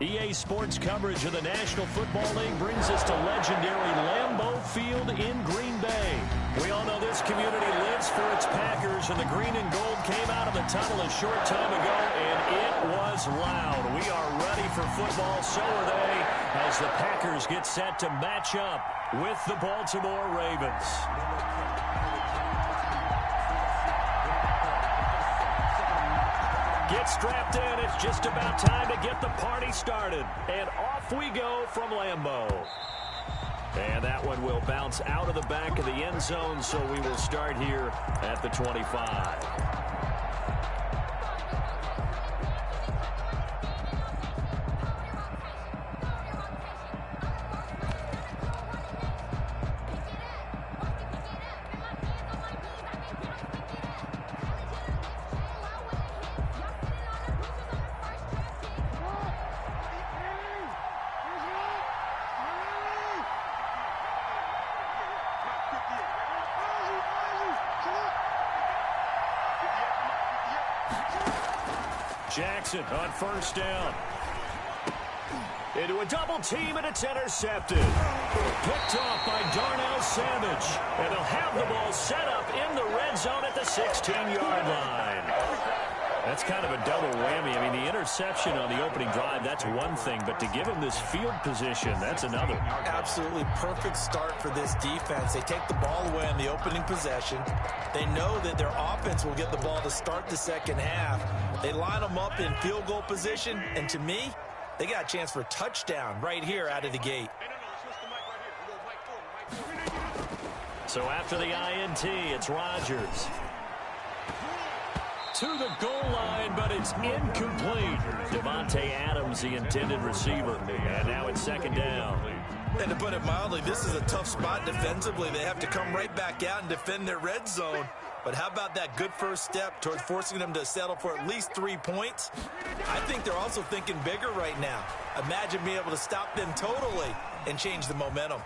EA Sports coverage of the National Football League brings us to legendary Lambeau Field in Green Bay. We all know this community lives for its Packers, and the green and gold came out of the tunnel a short time ago, and it was loud. We are ready for football, so are they, as the Packers get set to match up with the Baltimore Ravens. Get strapped in. It's just about time to get the party started. And off we go from Lambeau. And that one will bounce out of the back of the end zone, so we will start here at the 25. Jackson on first down. Into a double team, and it's intercepted. Picked off by Darnell Savage. And they'll have the ball set up in the red zone at the 16-yard line. That's kind of a double whammy. I mean, the interception on the opening drive, that's one thing. But to give him this field position, that's another. Absolutely perfect start for this defense. They take the ball away on the opening possession. They know that their offense will get the ball to start the second half. They line them up in field goal position, and to me, they got a chance for a touchdown right here out of the gate. So after the INT, it's Rodgers. To the goal line, but it's incomplete. Devontae Adams, the intended receiver. And now it's second down. And to put it mildly, this is a tough spot defensively. They have to come right back out and defend their red zone. But how about that good first step towards forcing them to settle for at least 3 points? I think they're also thinking bigger right now. Imagine being able to stop them totally and change the momentum.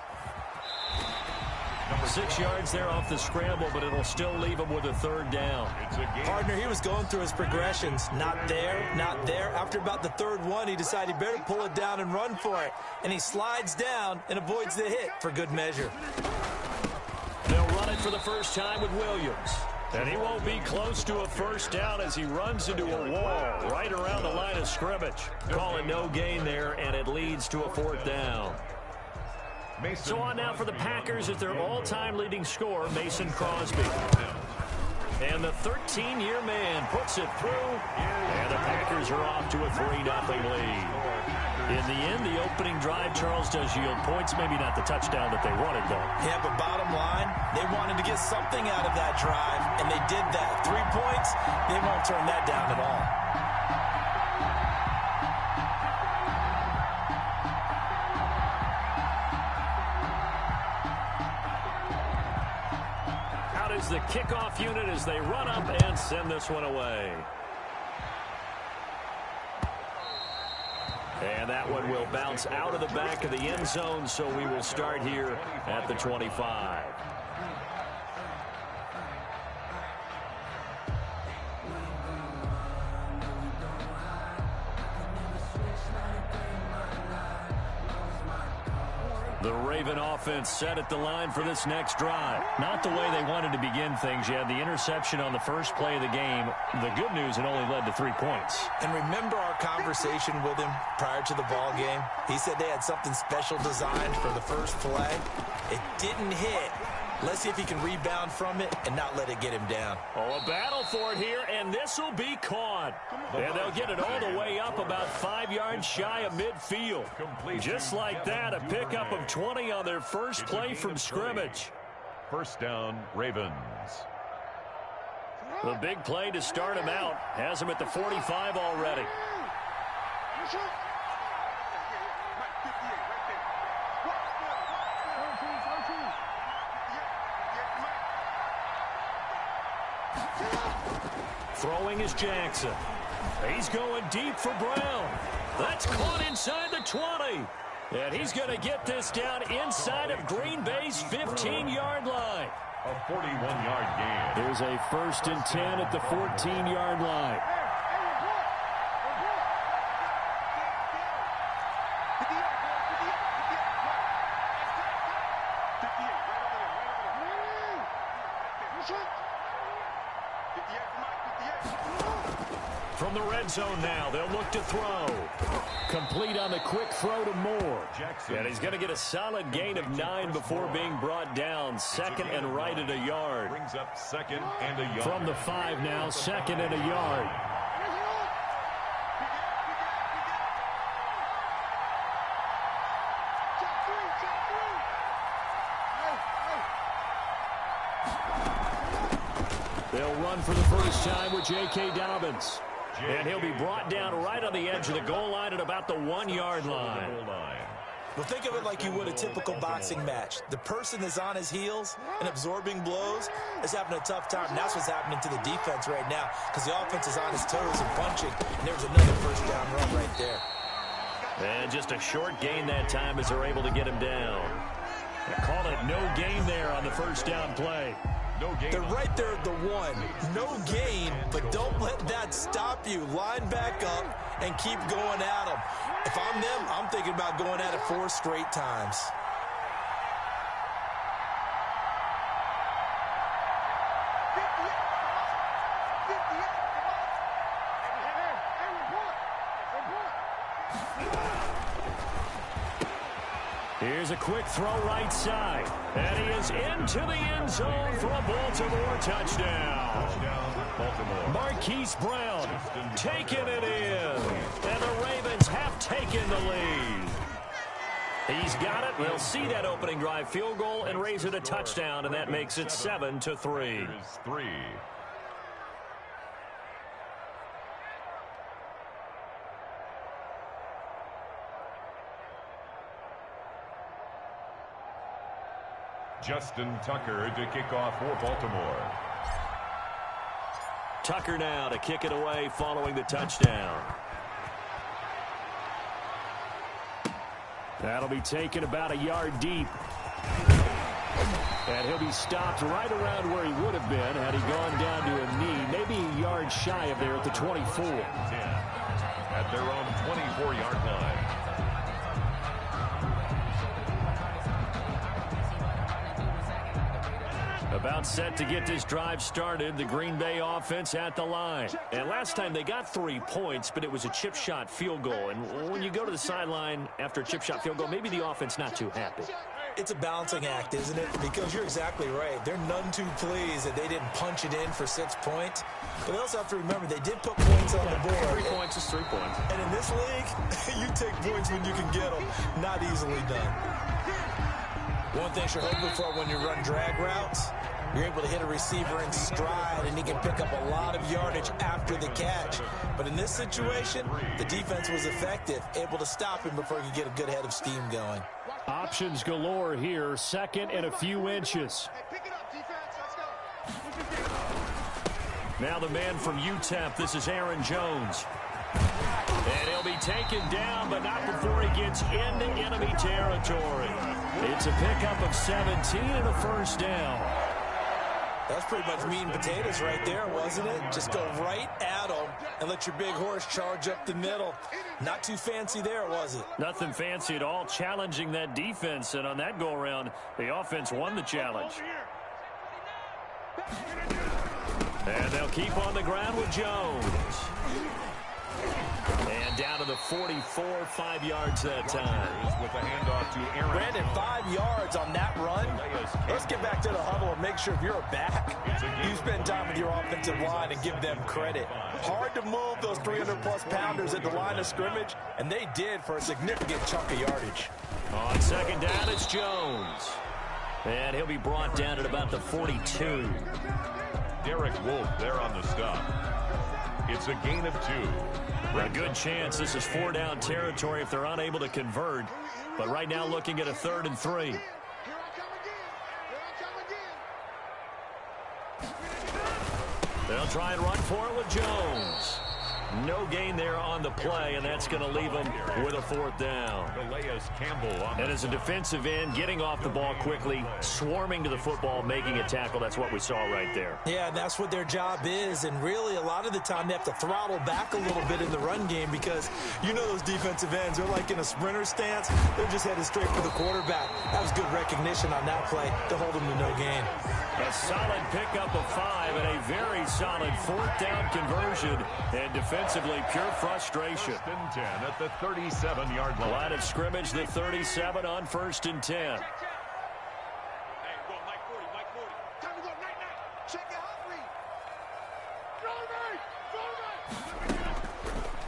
6 yards there off the scramble, but it'll still leave him with a third down. Partner, he was going through his progressions. Not there, not there. After about the third one, he decided he better pull it down and run for it. And he slides down and avoids the hit for good measure. They'll run it for the first time with Williams. And he won't be close to a first down as he runs into a wall right around the line of scrimmage. Call it no gain there, and it leads to a fourth down. So on now for the Packers as their all-time leading scorer, Mason Crosby. And the 13-year man puts it through, and the Packers are off to a 3-0 lead. In the end, the opening drive, Charles, does yield points. Maybe not the touchdown that they wanted, though. Yeah, but bottom line, they wanted to get something out of that drive, and they did that. 3 points, they won't turn that down at all. Out is the kickoff unit as they run up and send this one away. And that one will bounce out of the back of the end zone, so we will start here at the 25. The Raven offense set at the line for this next drive. Not the way they wanted to begin things. You had the interception on the first play of the game. The good news, it only led to 3 points. And remember our conversation with him prior to the ball game? He said they had something special designed for the first play. It didn't hit. Let's see if he can rebound from it and not let it get him down. Oh, a battle for it here, and this will be caught. And they'll get it all the way up about 5 yards shy of midfield. Just like that, a pickup of 20 on their first play from scrimmage. First down, Ravens. The big play to start him out has him at the 45 already. Throwing is Jackson. He's going deep for Brown. That's caught inside the 20. And he's going to get this down inside of Green Bay's 15-yard line. A 41-yard gain. There's a 1st and 10 at the 14-yard line. From the red zone now, they'll look to throw. Complete on the quick throw to Moore. And he's going to get a solid gain of 9 before being brought down. Second and right at a yard. Brings up second and a yard. From the 5 now, second and a yard. They'll run for the first time with J.K. Dobbins. And he'll be brought down right on the edge of the goal line at about the 1-yard line. Well, think of it like you would a typical boxing match. The person is on his heels and absorbing blows is having a tough time. And that's what's happening to the defense right now because the offense is on his toes and punching. And there's another first down run right there. And just a short gain that time as they're able to get him down. They call it no gain there on the first down play. No gain. They're right there at the 1. No gain, but don't let that stop you. Line back up and keep going at them. If I'm them, I'm thinking about going at it 4 straight times. Here's a quick throw right side. And he is into the end zone for a Baltimore touchdown. Baltimore. Marquise Brown taking it in. And the Ravens have taken the lead. He's got it. We'll see that opening drive field goal and raise it a touchdown, and that makes it 7-3. 3. Justin Tucker to kick off for Baltimore. Tucker now to kick it away following the touchdown. That'll be taken about a yard deep. And he'll be stopped right around where he would have been had he gone down to a knee, maybe a yard shy of there at the 24. 10 at their own 24-yard line. About set to get this drive started, the Green Bay offense at the line. And last time they got 3 points, but it was a chip shot field goal. And when you go to the sideline after a chip shot field goal, maybe the offense not too happy. It's a balancing act, isn't it? Because you're exactly right. They're none too pleased that they didn't punch it in for 6 points. But they also have to remember they did put points on the board. 3 points is 3 points. And in this league, you take points when you can get them. Not easily done. One thing you're hoping for when you run drag routes, you're able to hit a receiver in stride, and he can pick up a lot of yardage after the catch. But in this situation, the defense was effective, able to stop him before he could get a good head of steam going. Options galore here, second and a few inches. Now the man from UTEP, this is Aaron Jones. And he'll be taken down, but not before he gets into enemy territory. It's a pickup of 17 and a first down. That's pretty much meat and potatoes right there, wasn't it? Just go right at them and let your big horse charge up the middle. Not too fancy there, was it? Nothing fancy at all, challenging that defense. And on that go-around, the offense won the challenge. And they'll keep on the ground with Jones. And down to the 44, 5 yards that time. With the handoff to Aaron. Brandon, 5 yards on that run. Let's get back to the huddle and make sure if you're a back, you spend time with your offensive line and give them credit. Hard to move those 300-plus pounders at the line of scrimmage, and they did for a significant chunk of yardage. On second down, it's Jones. And he'll be brought down at about the 42. Derek Wolfe there on the stop. It's a gain of 2. A good chance this is 4-down territory if they're unable to convert. But right now looking at a 3rd and 3. They'll try and run for it with Jones. No gain there on the play, and that's going to leave them with a 4th down. And as a defensive end, getting off the ball quickly, swarming to the football, making a tackle, that's what we saw right there. Yeah, and that's what their job is, and really a lot of the time they have to throttle back a little bit in the run game because you know those defensive ends, they're like in a sprinter stance. They're just headed straight for the quarterback. That was good recognition on that play to hold them to no gain. A solid pickup of 5 and a very solid 4th down conversion, and defensively pure frustration. 1st and 10 at the 37-yard line. Line of scrimmage, the 37 on 1st and 10.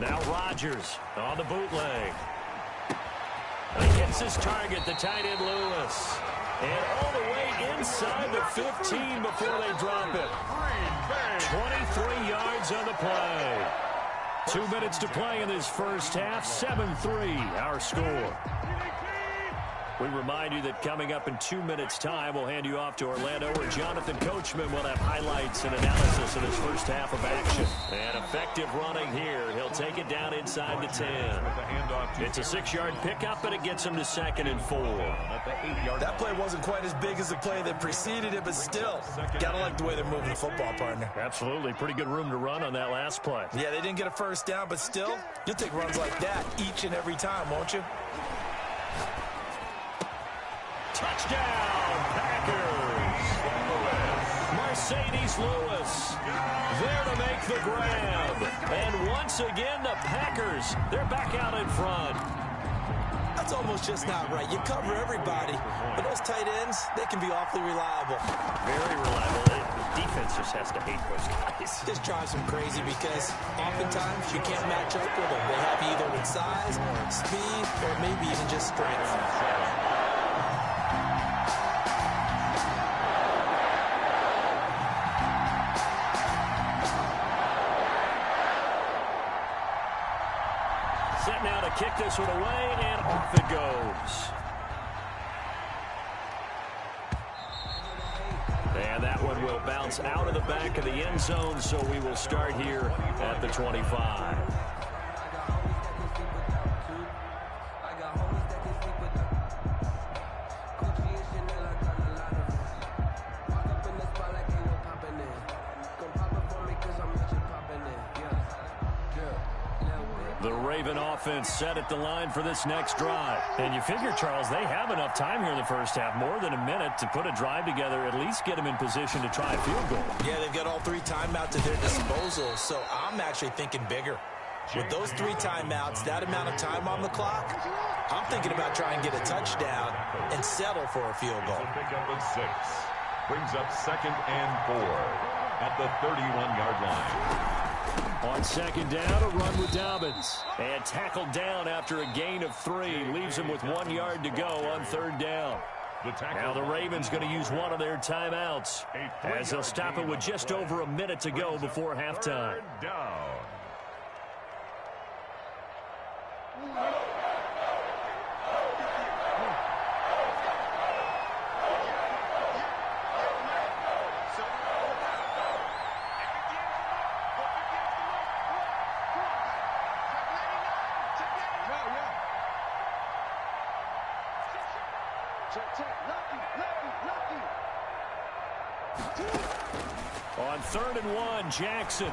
Now Rodgers on the bootleg. He hits his target, the tight end Lewis. And all the way inside the 15 before they drop it. 23 yards on the play. 2 minutes to play in this first half. 7-3 our score. We remind you that coming up in 2 minutes' time, we'll hand you off to Orlando, where Jonathan Coachman will have highlights and analysis of this first half of action. And effective running here. He'll take it down inside the 10. It's a 6-yard pickup, but it gets him to 2nd and 4. That play wasn't quite as big as the play that preceded it, but still, gotta like the way they're moving the football, partner. Absolutely. Pretty good room to run on that last play. Yeah, they didn't get a 1st down, but still, you'll take runs like that each and every time, won't you? Touchdown, Packers. Mercedes Lewis there to make the grab. And once again, the Packers, they're back out in front. That's almost just not right. You cover everybody, but those tight ends, they can be awfully reliable. Very reliable. The defense just has to hate those guys. This drives them crazy because oftentimes you can't match up with them. They have either with size, speed, or maybe even just strength. Set now to kick this one away, and off it goes. And that one will bounce out of the back of the end zone, so we will start here at the 25. The Raven offense set at the line for this next drive. And you figure, Charles, they have enough time here in the first half, more than a minute, to put a drive together, at least get them in position to try a field goal. Yeah, they've got all 3 timeouts at their disposal, so I'm actually thinking bigger. With those 3 timeouts, that amount of time on the clock, I'm thinking about trying to get a touchdown and settle for a field goal. Pickup of 6 brings up 2nd and 4 at the 31-yard line. On 2nd down, a run with Dobbins. And tackled down after a gain of 3. Leaves him with 1 yard to go on 3rd down. Now the Ravens going to use one of their timeouts, as they'll stop it with just over a minute to go before halftime. On 3rd and 1, Jackson.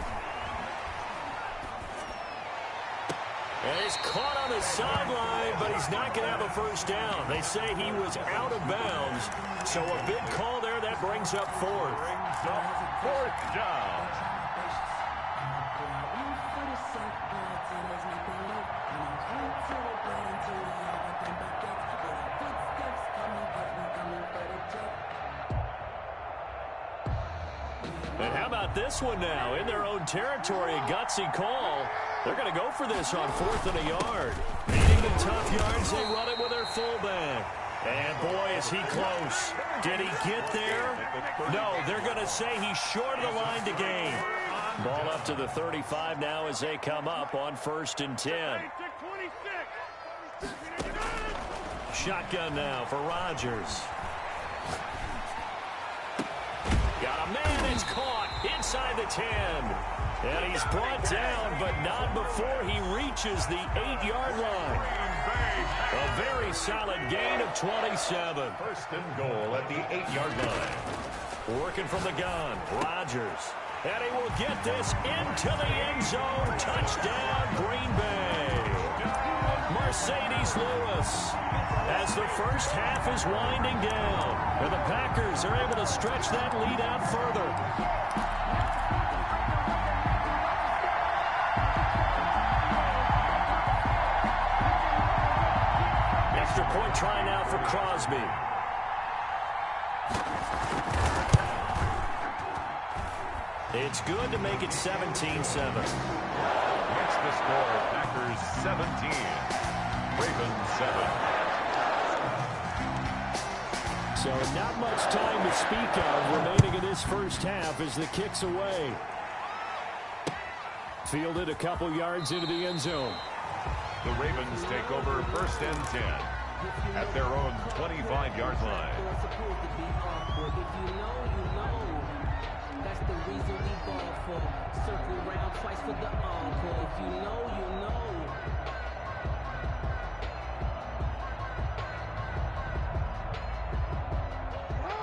And he's caught on the sideline, but he's not going to have a first down. They say he was out of bounds. So a big call there that brings up 4th. 4th down. And how about this one now? In their own territory, a gutsy call. They're going to go for this on 4th and a yard. Needing the tough yards, they run it with their fullback. And boy, is he close. Did he get there? No, they're going to say he's short of the line to gain. Ball up to the 35 now as they come up on 1st and 10. Shotgun now for Rodgers. Got a man, it's caught. inside the 10. And he's brought down, but not before he reaches the 8-yard line. A very solid gain of 27. First and goal at the 8-yard line. Working from the gun, Rodgers. And he will get this into the end zone. Touchdown, Green Bay. Mercedes Lewis. As the first half is winding down, and the Packers are able to stretch that lead out further. Extra point try now for Crosby. It's good to make it 17-7. What's the score? Packers 17. Ravens 7. So not much time to speak of remaining in this first half as the kick's away. Fielded a couple yards into the end zone. The Ravens take over first and 10 at their own 25-yard line. That's the reason we ball for. Circle round twice for the encore. If you know, you know.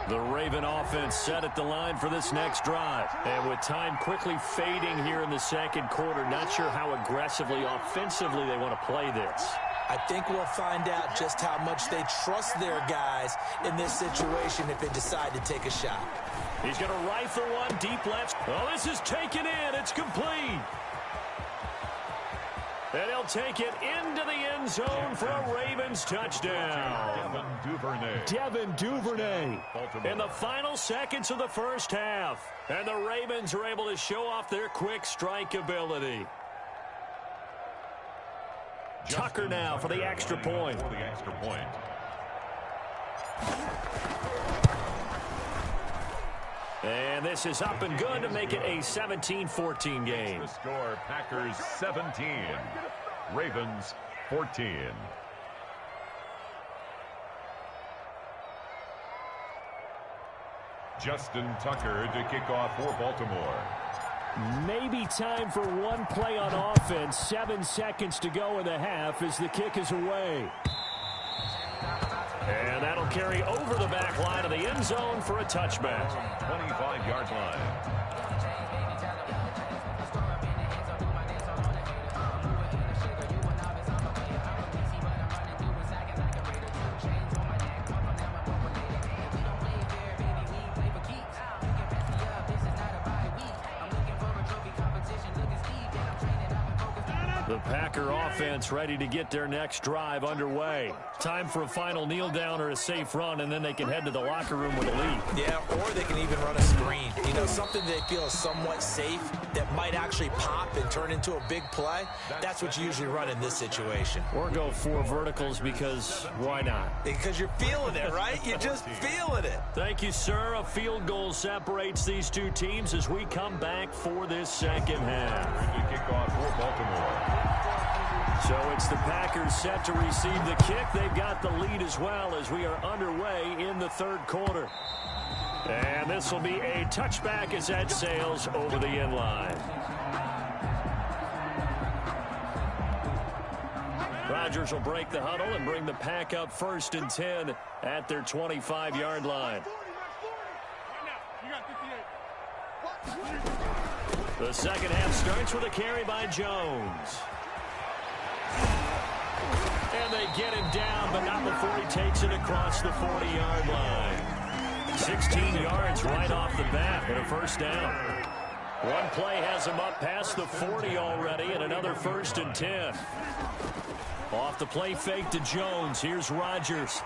The Raven offense set at the line for this next drive. And with time quickly fading here in the second quarter, not sure how aggressively, offensively they want to play this. I think we'll find out just how much they trust their guys in this situation if they decide to take a shot. He's going to rifle one deep left. Oh, this is taken in. It's complete. And he'll take it into the end zone for a Ravens touchdown. Devin Duvernay in the final seconds of the first half. And the Ravens are able to show off their quick strike ability. Tucker now for the extra point. And this is up and good to make it a 17-14 game. The score, Packers 17, Ravens 14. Justin Tucker to kick off for Baltimore. Maybe time for one play on offense. 7 seconds to go in the half as the kick is away. And that'll carry over the back line of the end zone for a touchback. 25-yard line. The Packer offense ready to get their next drive underway. Time for a final kneel down or a safe run, and then they can head to the locker room with a lead. Yeah, or they can even run a screen. You know, something they feel is somewhat safe that might actually pop and turn into a big play. That's what you usually run in this situation. Or go 4 verticals because why not? Because you're feeling it, right? You're just feeling it. Thank you, sir. A field goal separates these two teams as we come back for this second half. The kickoff for Baltimore. So it's the Packers set to receive the kick. They've got the lead as well as we are underway in the third quarter. And this will be a touchback as that sails over the end line. Rodgers will break the huddle and bring the Pack up first and 10 at their 25-yard line. The second half starts with a carry by Jones. And they get him down, but not before he takes it across the 40-yard line. 16 yards right off the bat and a first down. One play has him up past the 40 already, and another first and 10. Off the play fake to Jones. Here's Rodgers.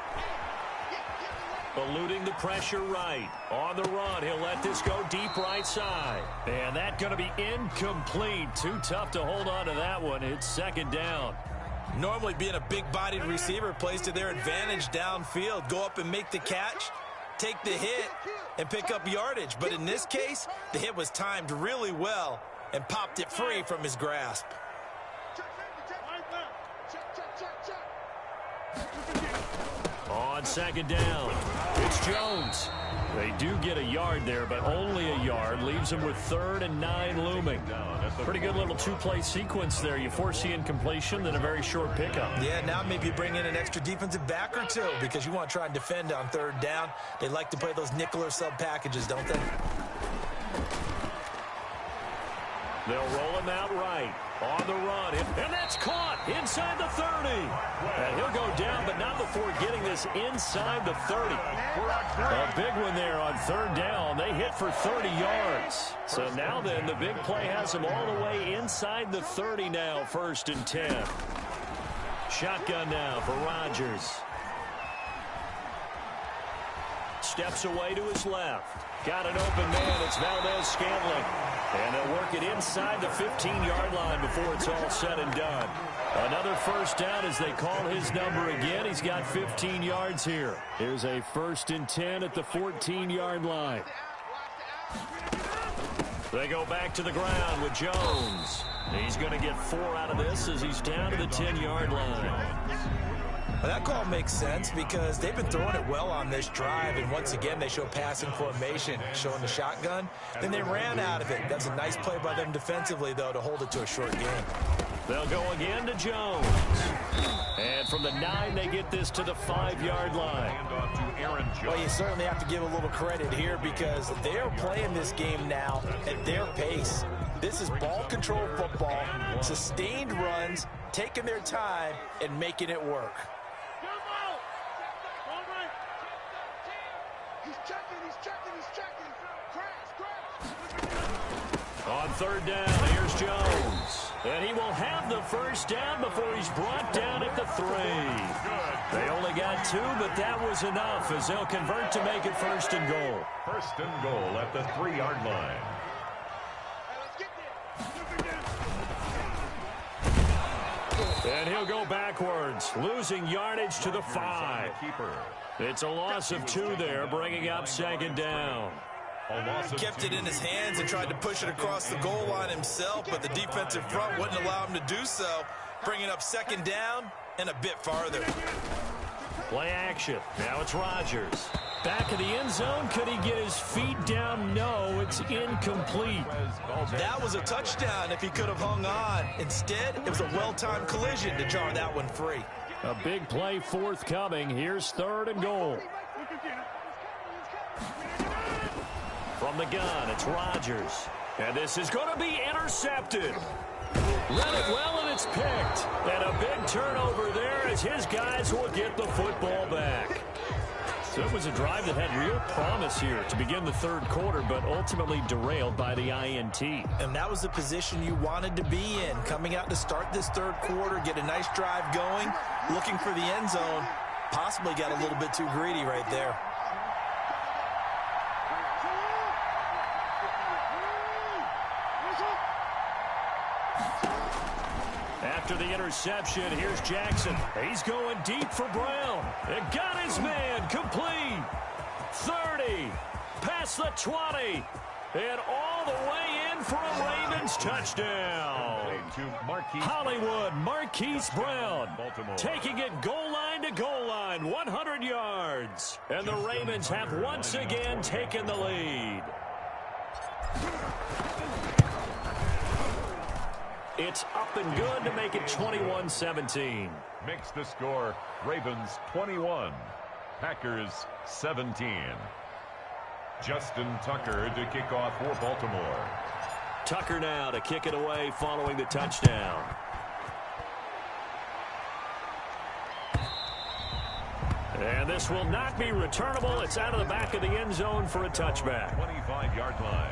Eluding the pressure right. On the run, he'll let this go deep right side. And that's going to be incomplete. Too tough to hold on to that one. It's second down. Normally being a big-bodied receiver plays to their advantage downfield. Go up and make the catch, take the hit, and pick up yardage. But in this case, the hit was timed really well and popped it free from his grasp. on second down, it's Jones. They do get a yard there, but only a yard. Leaves them with 3rd and 9 looming. Pretty good little two-play sequence there. You force the incompletion, then a very short pickup. Yeah, now maybe bring in an extra defensive back or two because you want to try and defend on 3rd down. They like to play those nickel or sub packages, don't they? They'll roll him out right. On the run, and that's caught inside the 30. And he'll go down, but not before getting this inside the 30. A big one there on 3rd down. They hit for 30 yards. So now then, the big play has them all the way inside the 30 now, 1st and 10. Shotgun now for Rodgers. Steps away to his left. Got an open man. It's Valdez-Scantling. And they'll work it inside the 15-yard line before it's all said and done. Another 1st down as they call his number again. He's got 15 yards here. Here's a 1st and 10 at the 14-yard line. They go back to the ground with Jones. He's going to get 4 out of this as he's down to the 10-yard line. Well, that call makes sense because they've been throwing it well on this drive, and once again they show passing formation, showing the shotgun. Then they ran out of it. That's a nice play by them defensively, though, to hold it to a short game. They'll go again to Jones. And from the 9, they get this to the 5-yard line. Well, you certainly have to give a little credit here because they are playing this game now at their pace. This is ball control football, sustained runs, taking their time, and making it work. On 3rd down, here's Jones. And he will have the 1st down before he's brought down at the 3. They only got 2, but that was enough as they'll convert to make it 1st and goal. 1st and goal at the 3-yard line. And he'll go backwards, losing yardage to the 5. It's a loss of 2 there, bringing up 2nd down. He kept it in his hands and tried to push it across the goal line himself, but the defensive front wouldn't allow him to do so, bringing up 2nd down and a bit farther. Play action. Now it's Rodgers. Back of the end zone. Could he get his feet down? No, it's incomplete. That was a touchdown if he could have hung on. Instead, it was a well-timed collision to jar that one free. A big play forthcoming. Here's 3rd and goal. From the gun, it's Rodgers. And this is going to be intercepted. Read it well, and it's picked. And a big turnover there as his guys will get the football back. So it was a drive that had real promise here to begin the 3rd quarter, but ultimately derailed by the INT. And that was the position you wanted to be in. Coming out to start this 3rd quarter, get a nice drive going, looking for the end zone. Possibly got a little bit too greedy right there. After the interception, here's Jackson. He's going deep for Brown. It got his man complete. 30, past the 20, and all the way in for a Ravens touchdown. Hollywood Marquise Brown taking it goal line to goal line, 100 yards. And the Ravens have once again taken the lead. It's up and good to make it 21-17. Makes the score Ravens 21, Packers 17. Justin Tucker to kick off for Baltimore. Tucker now to kick it away following the touchdown. And this will not be returnable. It's out of the back of the end zone for a touchback. 25-yard line.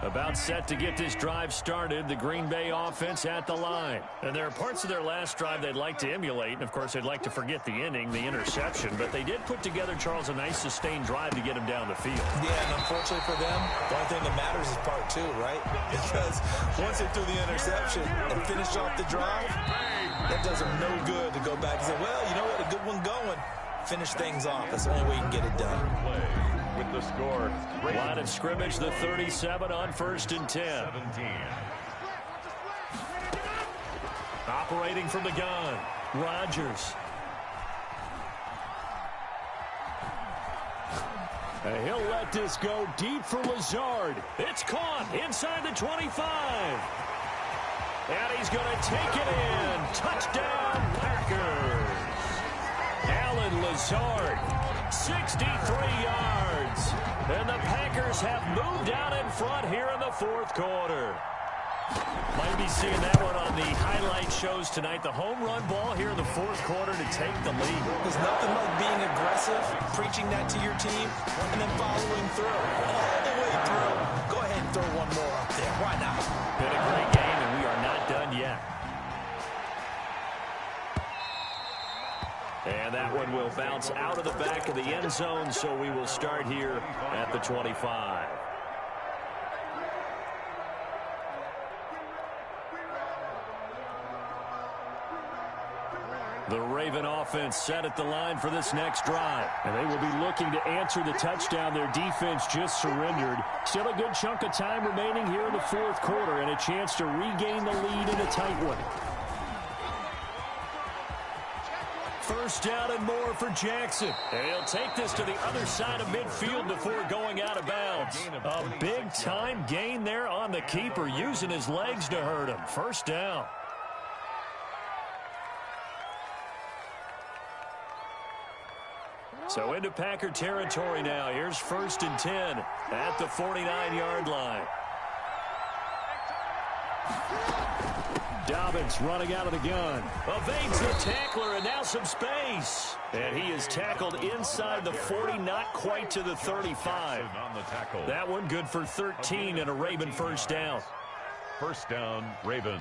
About set to get this drive started, the Green Bay offense at the line. And there are parts of their last drive they'd like to emulate, and of course they'd like to forget the inning, the interception, but they did put together, Charles, a nice sustained drive to get him down the field. Yeah, and unfortunately for them, the only thing that matters is part 2, right? Because once they threw the interception and finished off the drive, that does them no good to go back and say, well, you know what, a good one going. Finish things off. That's the only way you can get it done. Play with the score. Line of scrimmage, the 37 on 1st and 10. 17. Operating from the gun, Rodgers. And he'll let this go deep for Lazard. It's caught inside the 25. And he's going to take it in. Touchdown, Packers. Alan Lazard, 63 yards. And the Packers have moved out in front here in the fourth quarter. Might be seeing that one on the highlight shows tonight. The home run ball here in the fourth quarter to take the lead. There's nothing like being aggressive, preaching that to your team, and then following through. All the way through. Go ahead and throw one more up there. Why not? Been a great game, and we are not done yet. And that one will bounce out of the back of the end zone, so we will start here at the 25. The Raven offense set at the line for this next drive. And they will be looking to answer the touchdown their defense just surrendered. Still a good chunk of time remaining here in the fourth quarter and a chance to regain the lead in a tight one. First down and more for Jackson. And he'll take this to the other side of midfield before going out of bounds. A big-time gain there on the keeper, using his legs to hurt him. First down. So into Packer territory now. Here's 1st and 10 at the 49-yard line. Dobbins running out of the gun. Evades the tackler, and now some space. And he is tackled inside the 40, not quite to the 35. That one good for 13 and a Raven first down. First down, Ravens.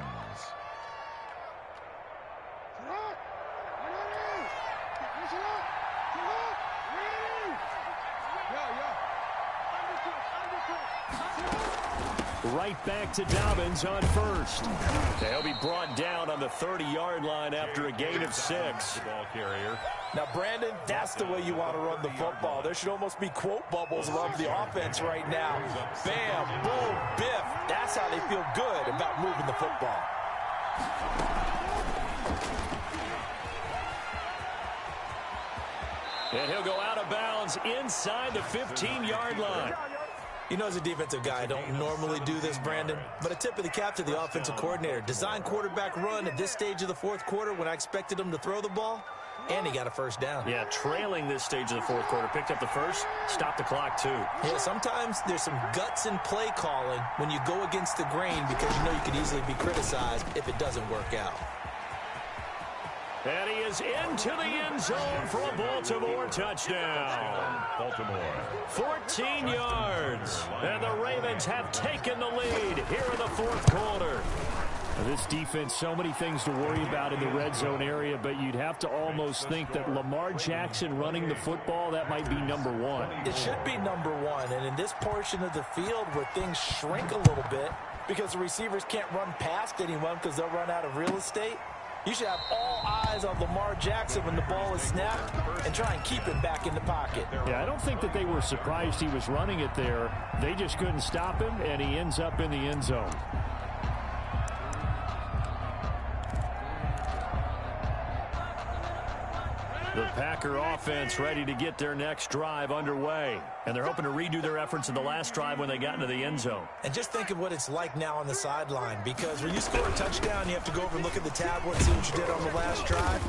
Right back to Dobbins on first. They'll be brought down on the 30-yard line after a gain of 6. Ball carrier. Now, Brandon, that's the way you want to run the football. There should almost be quote bubbles above the offense right now. Bam, boom, biff. That's how they feel good about moving the football. And he'll go out of bounds inside the 15-yard line. You know, as a defensive guy, I don't normally do this, Brandon, but a tip of the cap to the offensive coordinator. Design quarterback run at this stage of the fourth quarter when I expected him to throw the ball, and he got a first down. Yeah, trailing this stage of the fourth quarter. Picked up the first, stopped the clock, too. Yeah, sometimes there's some guts in play calling when you go against the grain because you know you could easily be criticized if it doesn't work out. And he is into the end zone for a Baltimore touchdown. Baltimore. 14 yards. And the Ravens have taken the lead here in the fourth quarter. This defense, so many things to worry about in the red zone area, but you'd have to almost think that Lamar Jackson running the football, that might be number one. It should be number one, and in this portion of the field where things shrink a little bit because the receivers can't run past anyone because they'll run out of real estate, you should have all eyes on Lamar Jackson when the ball is snapped and try and keep it back in the pocket. Yeah, I don't think that they were surprised he was running it there. They just couldn't stop him, and he ends up in the end zone. The Packer offense ready to get their next drive underway. And they're hoping to redo their efforts in the last drive when they got into the end zone. And just think of what it's like now on the sideline, because when you score a touchdown, you have to go over and look at the tablet and see what you did on the last drive.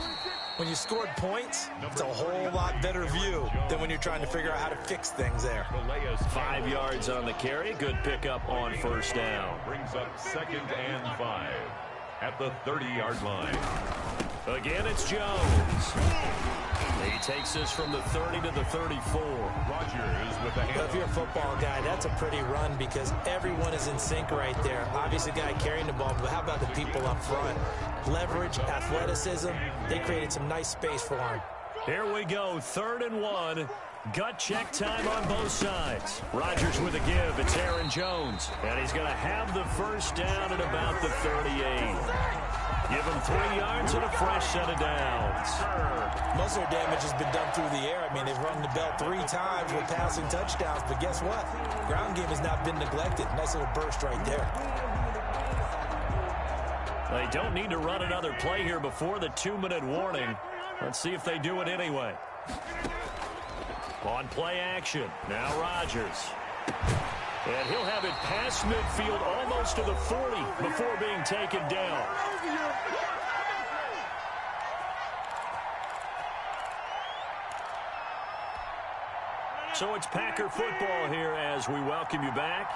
When you scored points, it's a whole lot better view than when you're trying to figure out how to fix things there. 5 yards on the carry. Good pickup on first down. Brings up 2nd and 5 at the 30-yard line. Again, it's Jones. He takes this from the 30 to the 34. Rodgers with the hand. If you're a football guy, that's a pretty run because everyone is in sync right there. Obviously, the guy carrying the ball, but how about the people up front? Leverage, athleticism, they created some nice space for him. Here we go, 3rd and 1. Gut check time on both sides. Rodgers with a give. It's Aaron Jones. And he's going to have the first down at about the 38. Give him 3 yards and a fresh set of downs. Most of their damage has been done through the air. I mean, they've rung the bell 3 times with passing touchdowns. But guess what? Ground game has not been neglected. Nice little burst right there. They don't need to run another play here before the 2-minute warning. Let's see if they do it anyway. On play action, now Rodgers. And he'll have it past midfield almost to the 40 before being taken down. So it's Packer football here as we welcome you back.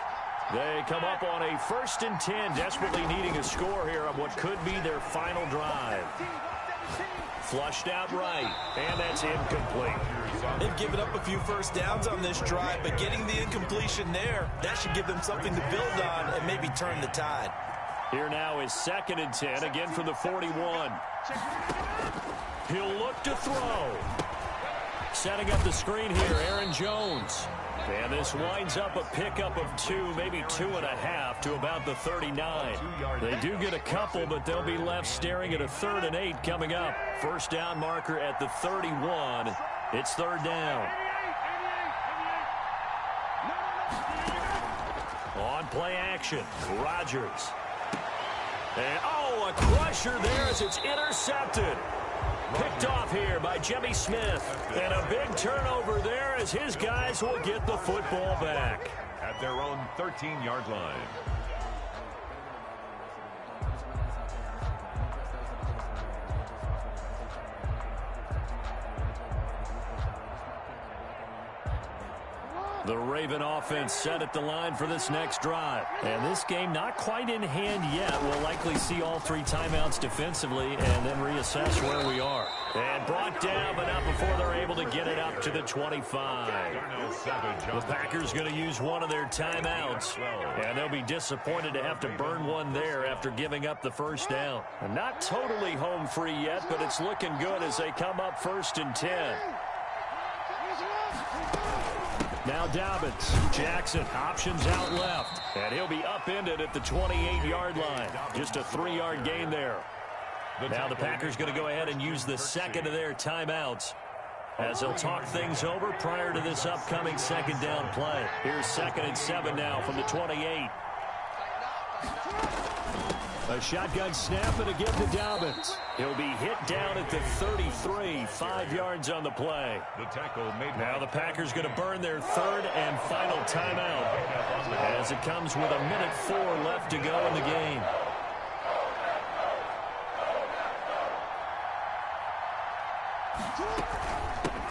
They come up on a 1st and 10, desperately needing a score here on what could be their final drive. Flushed out right, and that's incomplete. They've given up a few first downs on this drive, but getting the incompletion there, that should give them something to build on and maybe turn the tide. Here now is 2nd and 10, again from the 41. He'll look to throw. Setting up the screen here, Aaron Jones. And this winds up a pickup of 2, maybe 2.5 to about the 39. They do get a couple, but they'll be left staring at a 3rd and 8 coming up. First down marker at the 31. It's 3rd down. On play action, Rodgers. And, oh, a crusher there as it's intercepted. Picked off here by Jimmy Smith. And a big turnover there as his guys will get the football back. At their own 13-yard line. The Raven offense set at the line for this next drive. And this game not quite in hand yet. We'll likely see all 3 timeouts defensively and then reassess where we are. And brought down, but not before they're able to get it up to the 25. The Packers going to use one of their timeouts. And they'll be disappointed to have to burn one there after giving up the first down. And not totally home free yet, but it's looking good as they come up 1st and 10. Now Dobbins. Jackson options out left. And he'll be upended at the 28-yard line. Just a 3-yard gain there. Now the Packers going to go ahead and use the 2nd of their timeouts as they'll talk things over prior to this upcoming 2nd down play. Here's 2nd and 7 now from the 28. A shotgun snap and again to Dobbins. He'll be hit down at the 33, 5 yards on the play. Now the Packers going to burn their 3rd and final timeout as it comes with 1:04 left to go in the game.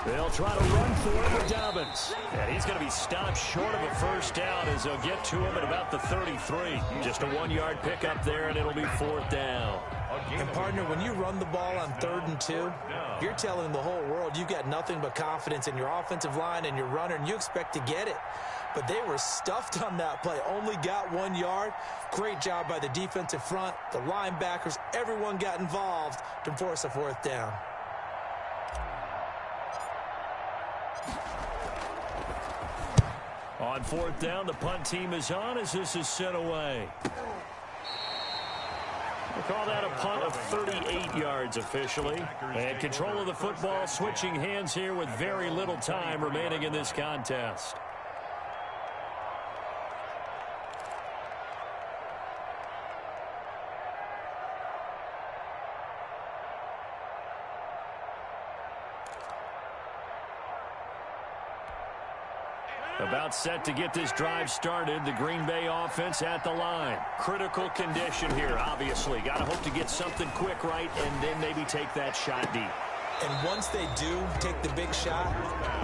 They'll try to run for it with Dobbins. And he's going to be stopped short of a first down as they'll get to him at about the 33. Just a 1-yard pickup there, and it'll be 4th down. And, partner, when you run the ball on 3rd and 2, you're telling the whole world you've got nothing but confidence in your offensive line and your runner, and you expect to get it. But they were stuffed on that play, only got 1 yard. Great job by the defensive front, the linebackers, everyone got involved to force a 4th down. On 4th down, the punt team is on as this is sent away. We'll call that a punt of 38 yards officially. And control of the football switching hands here with very little time remaining in this contest. About set to get this drive started. The Green Bay offense at the line. Critical condition here, obviously. Got to hope to get something quick right and then maybe take that shot deep. And once they do take the big shot,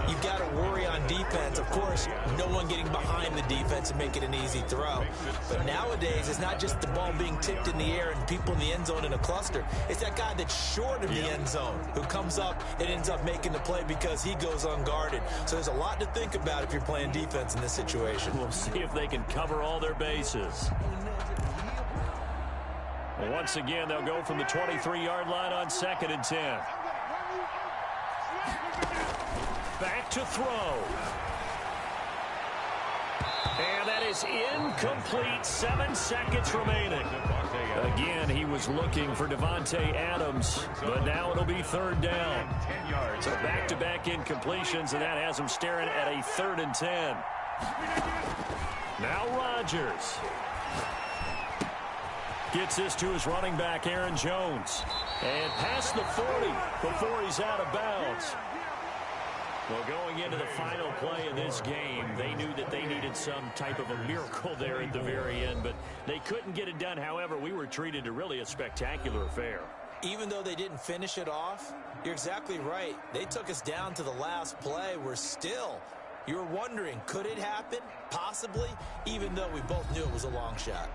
you've got to worry on defense. Of course, no one getting behind the defense and make it an easy throw. But nowadays, it's not just the ball being tipped in the air and people in the end zone in a cluster. It's that guy that's short of the end zone who comes up and ends up making the play because he goes unguarded. So there's a lot to think about if you're playing defense in this situation. We'll see if they can cover all their bases. Once again, they'll go from the 23-yard line on 2nd and 10. Back to throw. And that is incomplete. 7 seconds remaining. Again, he was looking for Devontae Adams, but now it'll be 3rd down. So back-to-back incompletions, and that has him staring at a 3rd and 10. Now Rodgers. Gets this to his running back, Aaron Jones. And past the 40 before he's out of bounds. Well, going into the final play of this game, they knew that they needed some type of a miracle there at the very end, but they couldn't get it done. However, we were treated to really a spectacular affair. Even though they didn't finish it off, you're exactly right. They took us down to the last play. We're still, you're wondering, could it happen? Possibly, even though we both knew it was a long shot.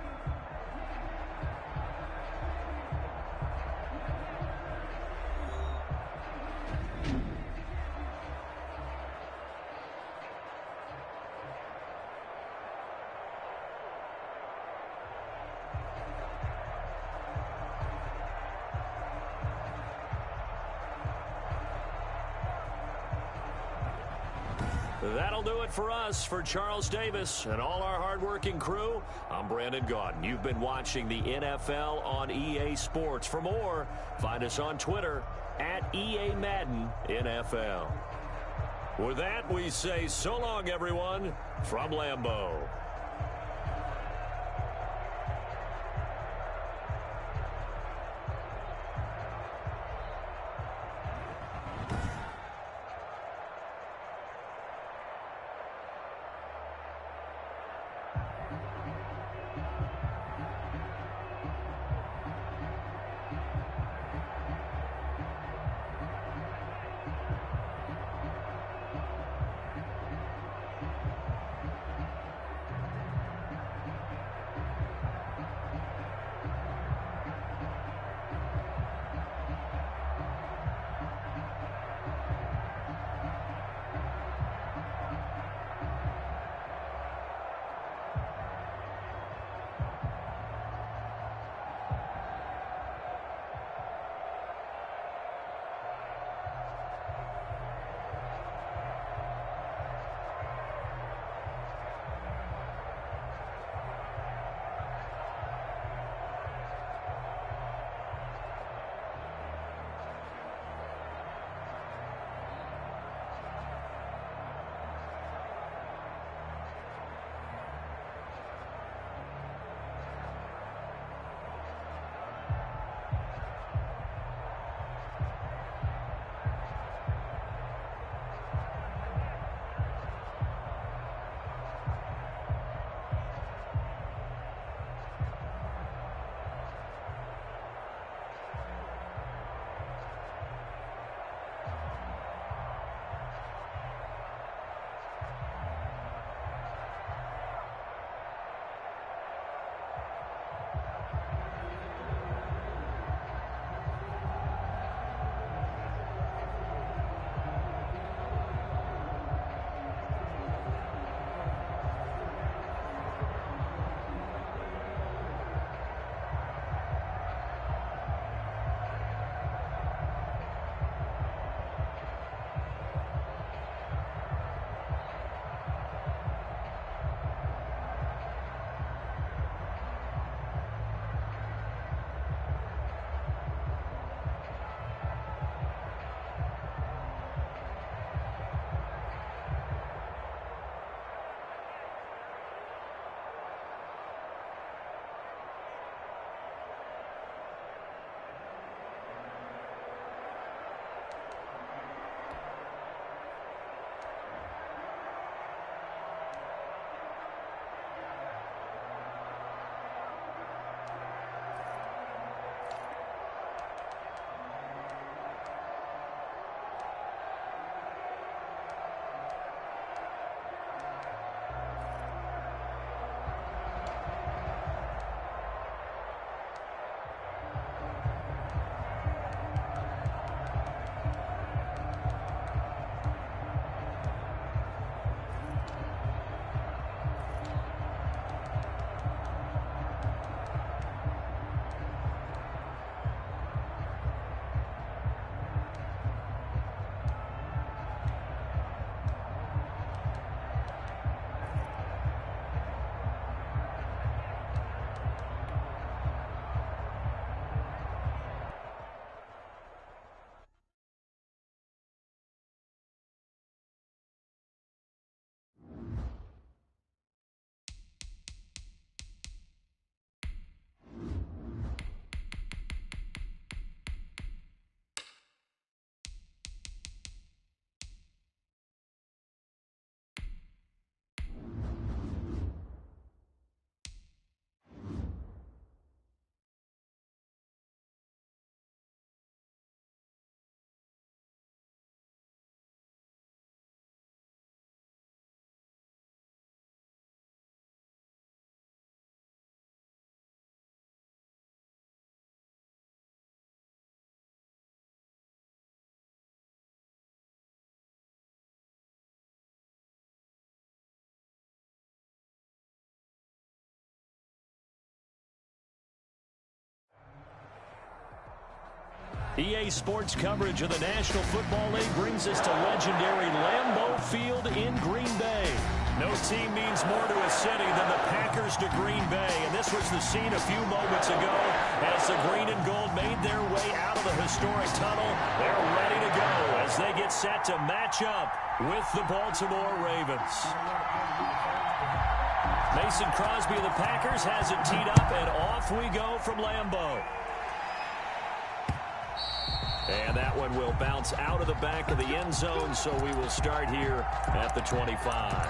That'll do it for us. For Charles Davis and all our hardworking crew, I'm Brandon Gaudin. You've been watching the NFL on EA Sports. For more, find us on Twitter at EA Madden NFL. With that, we say so long, everyone, from Lambeau. EA Sports coverage of the National Football League brings us to legendary Lambeau Field in Green Bay. No team means more to a city than the Packers to Green Bay, and this was the scene a few moments ago as the green and gold made their way out of the historic tunnel. They're ready to go as they get set to match up with the Baltimore Ravens. Mason Crosby of the Packers has it teed up, and off we go from Lambeau. And that one will bounce out of the back of the end zone, so we will start here at the 25.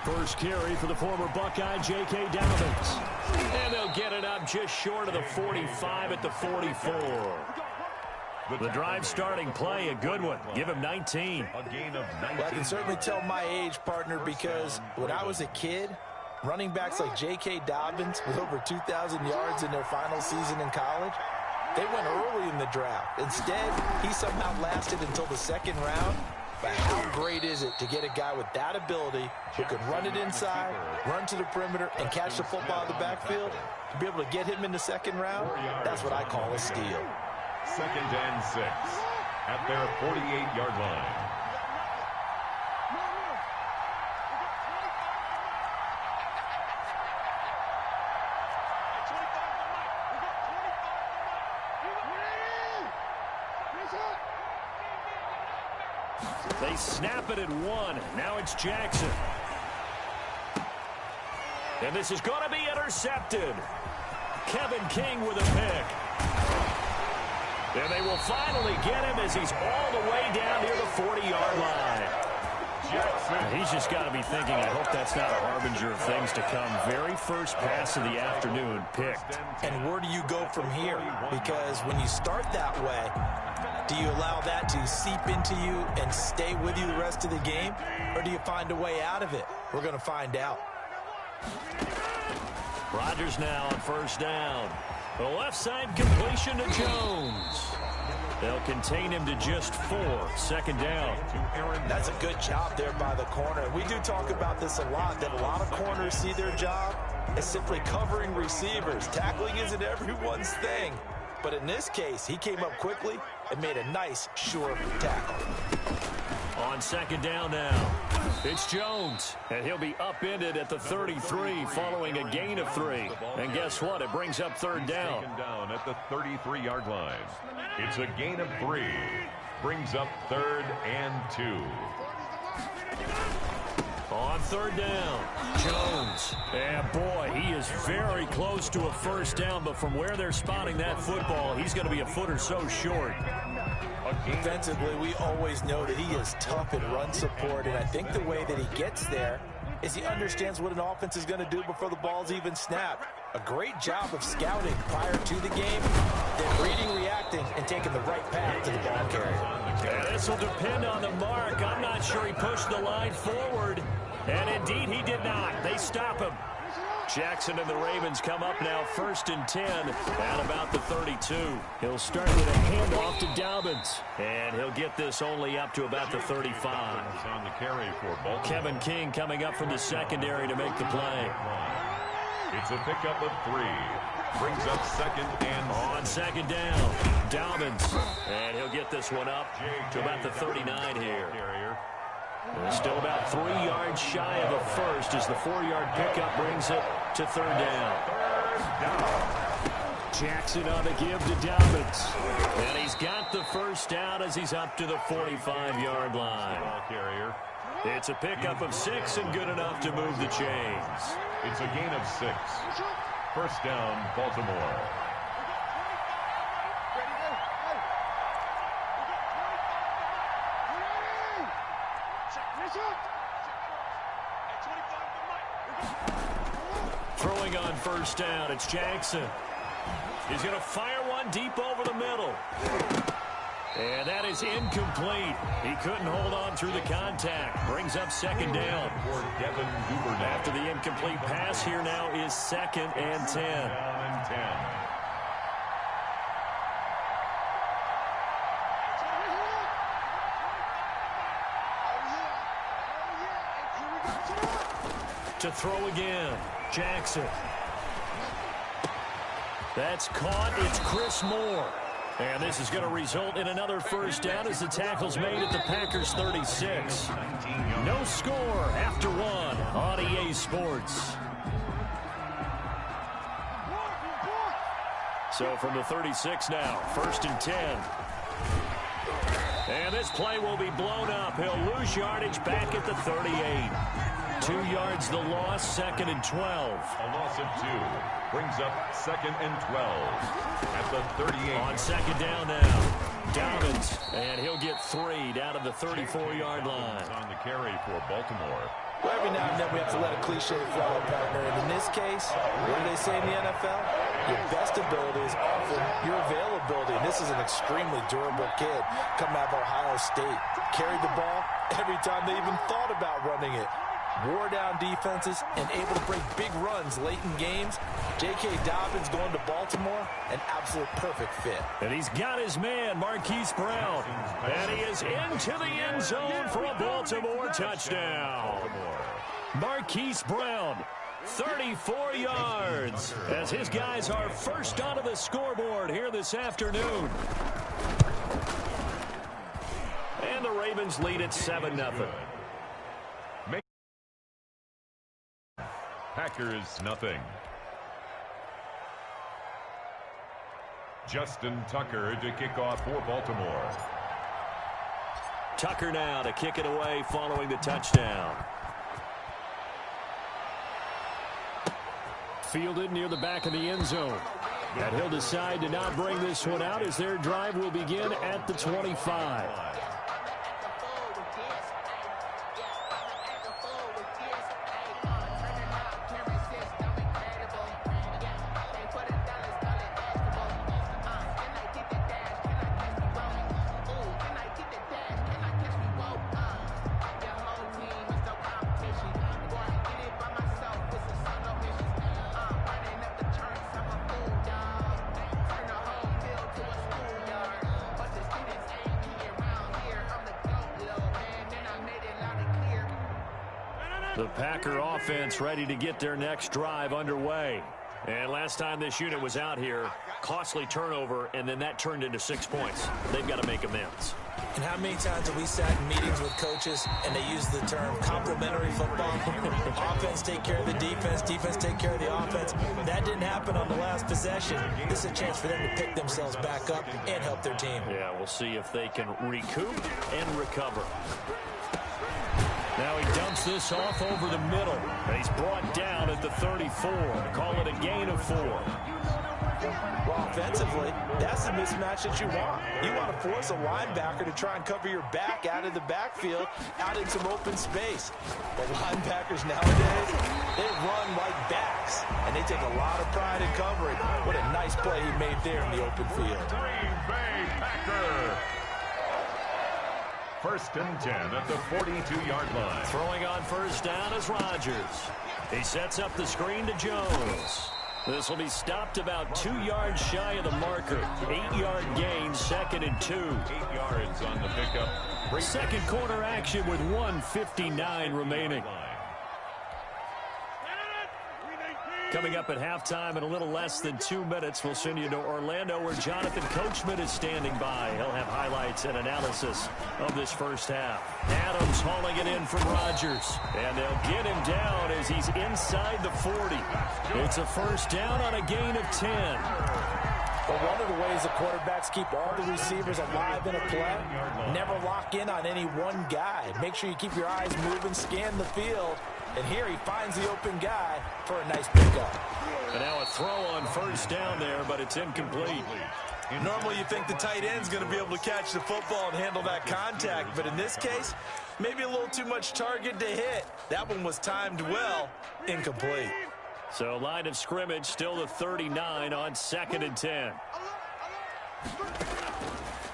First carry for the former Buckeye, J.K. Dobbins. And they'll get it up just short of the 45 at the 44. The drive starting play, a good one. Give him 19. A gain of 19. Well, I can certainly tell my age, partner, because when I was a kid, running backs like J.K. Dobbins with over 2,000 yards in their final season in college, they went early in the draft. Instead, he somehow lasted until the second round. But how great is it to get a guy with that ability who can run it inside, run to the perimeter, and catch the football in the backfield? To be able to get him in the second round, that's what I call a steal. 2nd and 6 at their 48-yard line. They snap it at 1. Now it's Jackson. And this is going to be intercepted. Kevin King with a pick. And they will finally get him as he's all the way down near the 40-yard line. Jackson. He's just got to be thinking, I hope that's not a harbinger of things to come. Very first pass of the afternoon picked. And where do you go from here? Because when you start that way, do you allow that to seep into you and stay with you the rest of the game? Or do you find a way out of it? We're going to find out. Rodgers now on first down. The left side completion to Jones. They'll contain him to just 4. 2nd down. That's a good job there by the corner. We do talk about this a lot, that a lot of corners see their job as simply covering receivers. Tackling isn't everyone's thing. But in this case, he came up quickly and made a nice, sure tackle. On 2nd down now, it's Jones. And he'll be upended at the 33 following a gain of 3. And guess what? It brings up 3rd down. 2nd down at the 33-yard line. It's a gain of 3. Brings up 3rd and 2. On 3rd down, Jones. And boy, he is very close to a first down, but from where they're spotting that football, he's going to be a foot or so short. Defensively, we always know that he is tough in run support, and I think the way that he gets there is he understands what an offense is going to do before the ball's even snapped. A great job of scouting prior to the game, then reading, reacting, and taking the right path to the ball carrier. And this will depend on the mark. I'm not sure he pushed the line forward, and indeed he did not. They stop him. Jackson and the Ravens come up now 1st and 10 at about the 32. He'll start with a handoff to Dobbins, and he'll get this only up to about the 35. On the carry for Baltimore. Kevin King coming up from the secondary to make the play. It's a pickup of 3. Brings up 2nd and on 2nd down, Dobbins, and he'll get this one up to about the 39 here. Still about 3 yards shy of a first as the 4-yard pickup brings it to 3rd down. Jackson on the give to Dobbins. And he's got the first down as he's up to the 45-yard line. It's a pickup of 6 and good enough to move the chains. It's a gain of 6. First down, Baltimore. Throwing on first down, it's Jackson. He's going to fire one deep over the middle. And that is incomplete. He couldn't hold on through the contact. Brings up second down. After the incomplete pass, here now is 2nd and 10. To throw again, Jackson. That's caught. It's Chris Moore. And this is going to result in another first down as the tackle's made at the Packers 36. No score after 1 on EA Sports. So from the 36 now, 1st and 10. And this play will be blown up. He'll lose yardage back at the 38. 2 yards the loss, 2nd and 12. A loss of 2 brings up 2nd and 12 at the 38. On 2nd down now, Dobbins, and he'll get 3 down to the 34-yard line. On the carry for Baltimore. Well, every now and then we have to let a cliche fly, partner. And in this case, what do they say in the NFL? Your best ability is often your availability. And this is an extremely durable kid coming out of Ohio State. Carried the ball every time they even thought about running it. Wore down defenses and able to break big runs late in games. J.K. Dobbins going to Baltimore, an absolute perfect fit. And he's got his man, Marquise Brown. And he is into the end zone for a Baltimore touchdown. Marquise Brown, 34 yards, as his guys are first onto the scoreboard here this afternoon. And the Ravens lead at 7-0. Packers nothing. Justin Tucker to kick off for Baltimore. Tucker now to kick it away following the touchdown. Fielded near the back of the end zone. And he'll decide to not bring this one out as their drive will begin at the 25. The Packer offense ready to get their next drive underway. And last time this unit was out here, costly turnover, and then that turned into 6 points. They've got to make amends. And how many times have we sat in meetings with coaches and they use the term complementary football? Offense take care of the defense, defense take care of the offense. That didn't happen on the last possession. This is a chance for them to pick themselves back up and help their team. Yeah, we'll see if they can recoup and recover. Now he dumps this off over the middle. He's brought down at the 34. Call it a gain of 4. Well, offensively, that's the mismatch that you want. You want to force a linebacker to try and cover your back out of the backfield, out in some open space. But linebackers nowadays, they run like backs, and they take a lot of pride in covering. What a nice play he made there in the open field. Green Bay Packer. 1st and 10 at the 42-yard line. Throwing on first down is Rodgers. He sets up the screen to Jones. This will be stopped about 2 yards shy of the marker. 8-yard gain, 2nd and 2. 8 yards on the pickup. Second quarter action with 1:59 remaining. Coming up at halftime in a little less than 2 minutes, we'll send you to Orlando where Jonathan Coachman is standing by. He'll have highlights and analysis of this first half. Adams hauling it in from Rodgers. And they'll get him down as he's inside the 40. It's a first down on a gain of 10. Well, one of the ways the quarterbacks keep all the receivers alive in a play, never lock in on any one guy. Make sure you keep your eyes moving, scan the field. And here he finds the open guy for a nice pickup. And now a throw on first down there, but it's incomplete. Normally you think the tight end's going to be able to catch the football and handle that contact. But in this case, maybe a little too much target to hit. That one was timed well. Incomplete. So line of scrimmage still the 39 on 2nd and 10.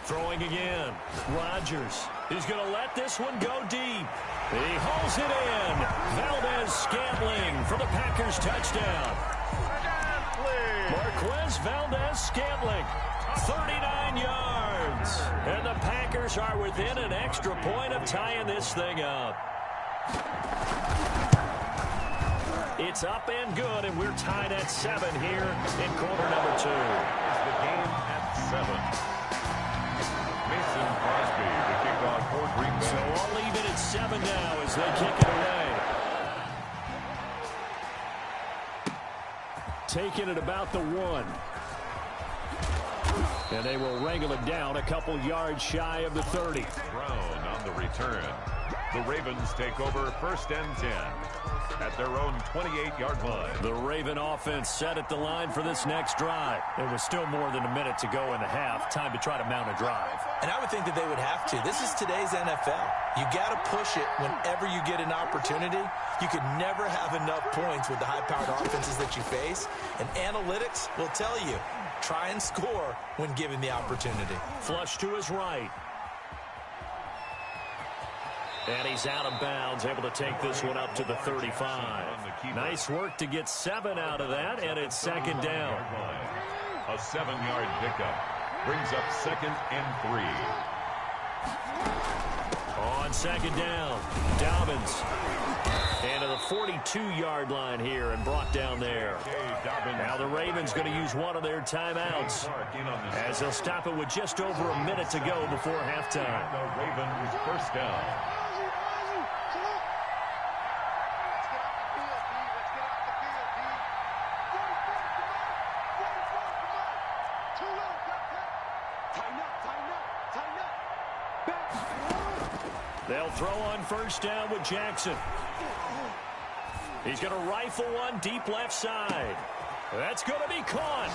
Throwing again. Rodgers. He's going to let this one go deep. He hauls it in. Valdez-Scantling for the Packers touchdown. Marquez Valdez-Scantling, 39 yards. And the Packers are within an extra point of tying this thing up. It's up and good, and we're tied at 7 here in quarter number 2. The game at 7. Mason Crosby to kick off for Green Bay. So I'll leave it at 7 now as they kick it away. Taking it about the 1. And they will wrangle it down a couple yards shy of the 30. Brown on the return. The Ravens take over 1st and 10 at their own 28-yard line. The Raven offense set at the line for this next drive. There was still more than a minute to go in the half. Time to try to mount a drive. And I would think that they would have to. This is today's NFL. You got to push it whenever you get an opportunity. You could never have enough points with the high-powered offenses that you face. And analytics will tell you, try and score when given the opportunity. Flush to his right. And he's out of bounds, able to take this one up to the 35. Nice work to get 7 out of that, and it's 2nd down. A 7-yard pickup brings up 2nd and 3. On 2nd down, Dobbins. And to the 42-yard line here and brought down there. Now the Ravens going to use one of their timeouts as they'll stop it with just over a minute to go before halftime. The Ravens 1st down. They'll throw on 1st down with Jackson. He's going to rifle one deep left side. That's going to be caught.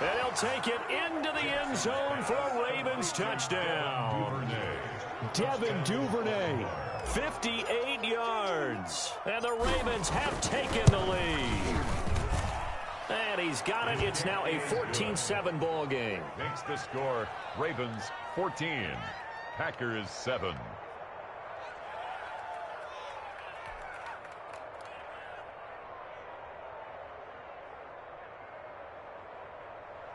And he'll take it into the end zone for a Ravens touchdown. Devin Duvernay, 58 yards. And the Ravens have taken the lead. And he's got it. It's now a 14-7 ball game. Makes the score Ravens 14, Packers 7.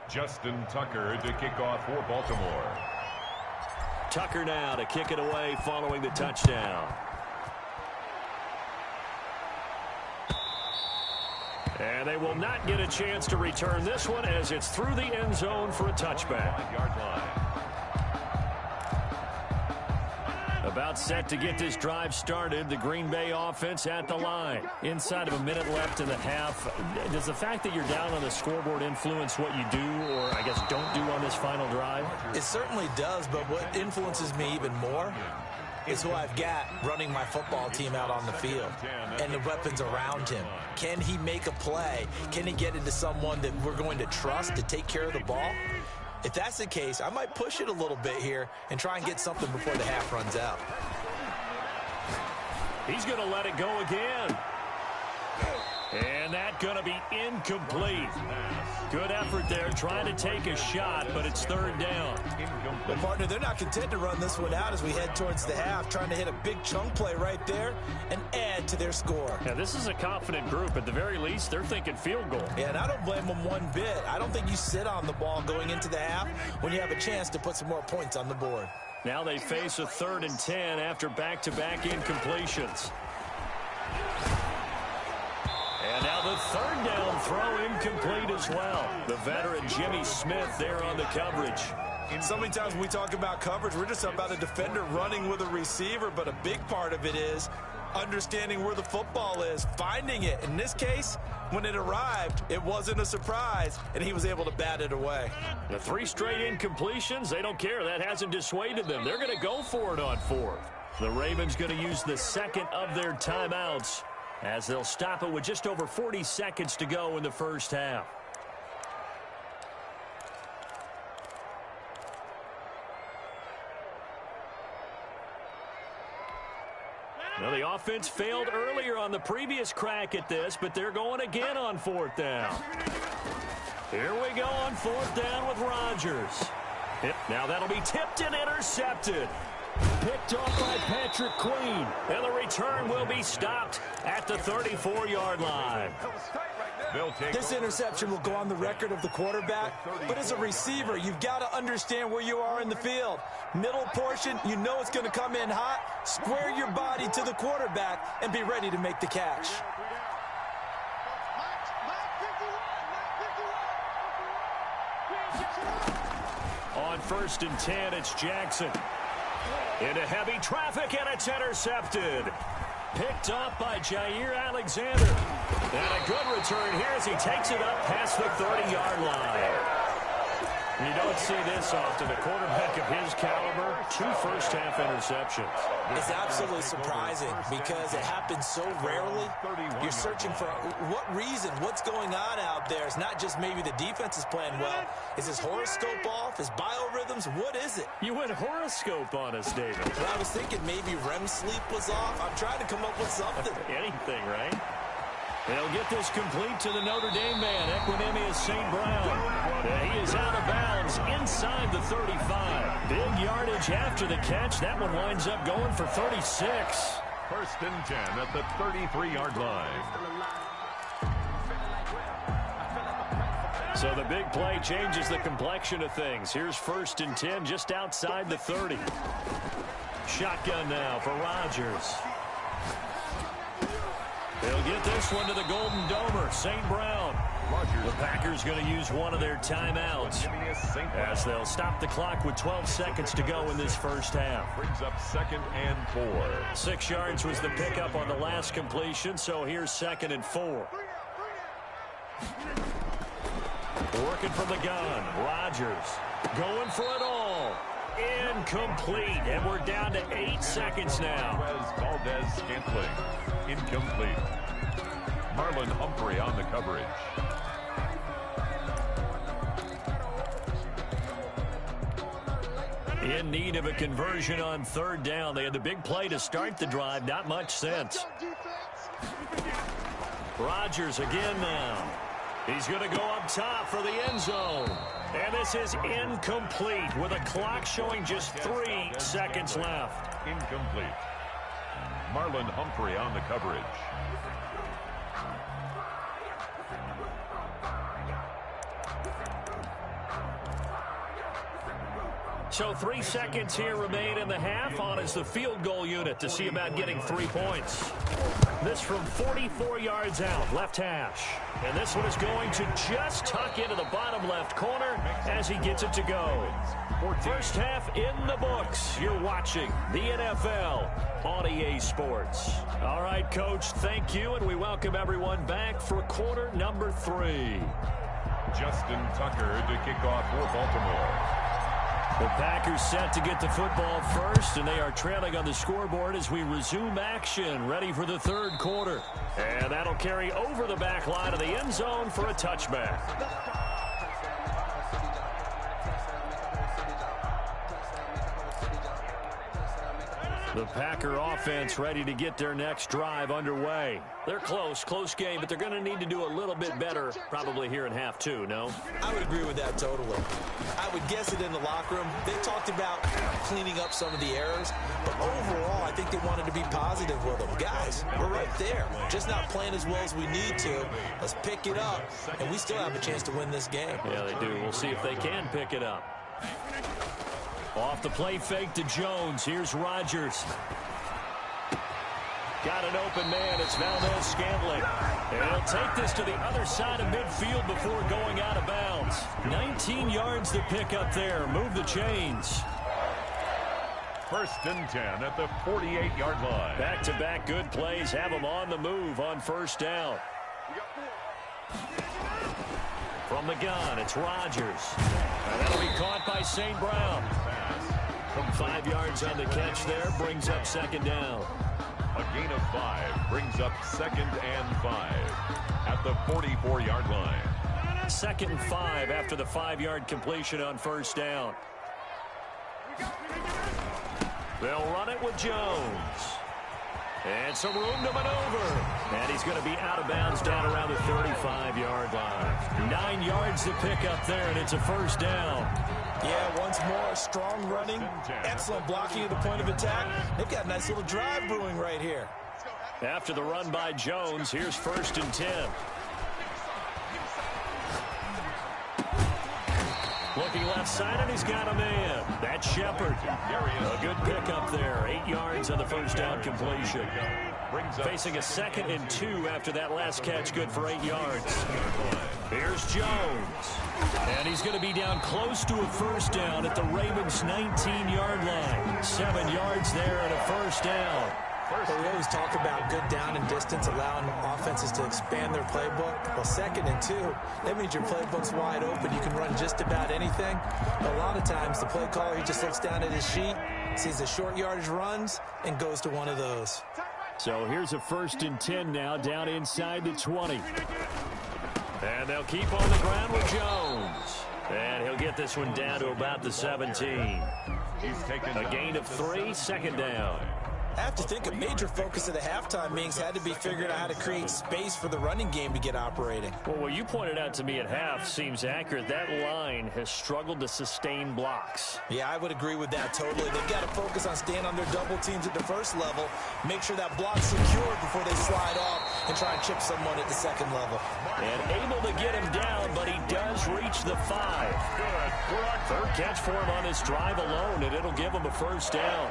Justin Tucker to kick off for Baltimore. Tucker now to kick it away following the touchdown. And they will not get a chance to return this one as it's through the end zone for a touchback. 5-yard line. About set to get this drive started. The Green Bay offense at the line. Inside of a minute left in the half. Does the fact that you're down on the scoreboard influence what you do or, I guess, don't do on this final drive? It certainly does, but what influences me even more is who I've got running my football team out on the field and the weapons around him. Can he make a play? Can he get into someone that we're going to trust to take care of the ball? If that's the case, I might push it a little bit here and try and get something before the half runs out. He's going to let it go again. And that's going to be incomplete. Good effort there, trying to take a shot, but it's 3rd down. Well, partner, they're not content to run this one out as we head towards the half, trying to hit a big chunk play right there and add to their score. Yeah, this is a confident group. At the very least, they're thinking field goal. Yeah, and I don't blame them one bit. I don't think you sit on the ball going into the half when you have a chance to put some more points on the board. Now they face a 3rd and 10 after back-to-back incompletions. And now the 3rd down throw incomplete as well. The veteran Jimmy Smith there on the coverage. So many times when we talk about coverage, we're just about a defender running with a receiver, but a big part of it is understanding where the football is, finding it. In this case, when it arrived, it wasn't a surprise, and he was able to bat it away. The 3 straight incompletions, they don't care. That hasn't dissuaded them. They're going to go for it on 4th. The Ravens going to use the 2nd of their timeouts as they'll stop it with just over 40 seconds to go in the first half. Now, the offense failed earlier on the previous crack at this, but they're going again on 4th down. Here we go on 4th down with Rodgers. It Now that'll be tipped and intercepted. Picked off by Patrick Queen. And the return will be stopped at the 34-yard line. This interception will go on the record of the quarterback, but as a receiver, you've got to understand where you are in the field. Middle portion, you know it's going to come in hot. Square your body to the quarterback and be ready to make the catch. On 1st and 10, it's Jackson. Into heavy traffic, and it's intercepted. Picked up by Jair Alexander. And a good return here as he takes it up past the 30-yard line. You don't see this often. A quarterback of his caliber, 2 first-half interceptions. It's absolutely surprising because it happens so rarely. You're searching for what reason, what's going on out there. It's not just maybe the defense is playing well. Is his horoscope off? His biorhythms? What is it? You went horoscope on us, David. Well, I was thinking maybe REM sleep was off. I'm trying to come up with something. Anything, right? They'll get this complete to the Notre Dame man, Equinemius St. Brown. He is out of bounds inside the 35. Big yardage after the catch. That one winds up going for 36. 1st and 10 at the 33-yard line. So the big play changes the complexion of things. Here's 1st and 10 just outside the 30. Shotgun now for Rodgers. They'll get this one to the Golden Domer, St. Brown. The Packers going to use one of their timeouts as they'll stop the clock with 12 seconds to go in this first half. Brings up 2nd and 4. 6 yards was the pickup on the last completion, so here's 2nd and 4. Working from the gun, Rodgers going for it all. Incomplete, and we're down to 8 seconds now. Valdez-Scantling, incomplete. Marlon Humphrey on the coverage. In need of a conversion on 3rd down. They had the big play to start the drive. Not much sense. Rodgers again now. He's going to go up top for the end zone. And this is incomplete with a clock showing just 3 seconds left. Incomplete. Marlon Humphrey on the coverage. So 3 seconds here remain in the half. On is the field goal unit to see about getting 3 points. This from 44 yards out, left hash. And this one is going to just tuck into the bottom left corner as he gets it to go. First half in the books. You're watching the NFL on EA Sports. All right, Coach, thank you, and we welcome everyone back for quarter number 3. Justin Tucker to kick off for Baltimore. The Packers set to get the football first, and they are trailing on the scoreboard as we resume action, ready for the 3rd quarter. And that'll carry over the back line of the end zone for a touchback. The Packer offense ready to get their next drive underway. They're close game, but they're going to need to do a little bit better probably here in half 2, no? I would agree with that totally. I would guess it in the locker room. They talked about cleaning up some of the errors, but overall, I think they wanted to be positive with them. Guys, we're right there. Just not playing as well as we need to. Let's pick it up, and we still have a chance to win this game. Yeah, they do. We'll see if they can pick it up. Off the play fake to Jones. Here's Rodgers. Got an open man. It's Valdez-Scantling. And he'll take this to the other side of midfield before going out of bounds. 19 yards to pick up there. Move the chains. 1st and 10 at the 48-yard line. Back-to-back good plays have them on the move on 1st down. From the gun, it's Rodgers. And that'll be caught by St. Brown. From 5 yards on the catch there, brings up 2nd down. A gain of 5 brings up 2nd and 5 at the 44-yard line. 2nd and 5 after the 5-yard completion on 1st down. They'll run it with Jones. And some room to maneuver. And he's going to be out of bounds down around the 35-yard line. 9 yards to pick up there, and it's a 1st down. Yeah, once more, strong running, excellent blocking at the point of attack. They've got a nice little drive brewing right here. After the run by Jones, here's 1st and 10. Looking left side, and he's got a man. That's Shepard. A good pickup there. 8 yards on the first down completion. Facing a 2nd and 2 after that last catch, good for 8 yards. Here's Jones. And he's going to be down close to a first down at the Ravens' 19-yard line. 7 yards there and a first down. Well, we always talk about good down and distance, allowing offenses to expand their playbook. Well, 2nd and 2, that means your playbook's wide open. You can run just about anything. But a lot of times, the play caller, he just looks down at his sheet, sees the short yardage runs, and goes to one of those. So here's a 1st and 10 now, down inside the 20. And they'll keep on the ground with Jones. And he'll get this one down to about the 17. A gain of 3, 2nd down. I have to think a major focus of the halftime meetings had to be figuring out how to create space for the running game to get operating. Well, what you pointed out to me at half seems accurate. That line has struggled to sustain blocks. Yeah, I would agree with that totally. They've got to focus on staying on their double teams at the first level, make sure that block's secure before they slide off and try and chip someone at the 2nd level. And able to get him down, but he does reach the 5. Good. 3rd catch for him on this drive alone, and it'll give him a first down.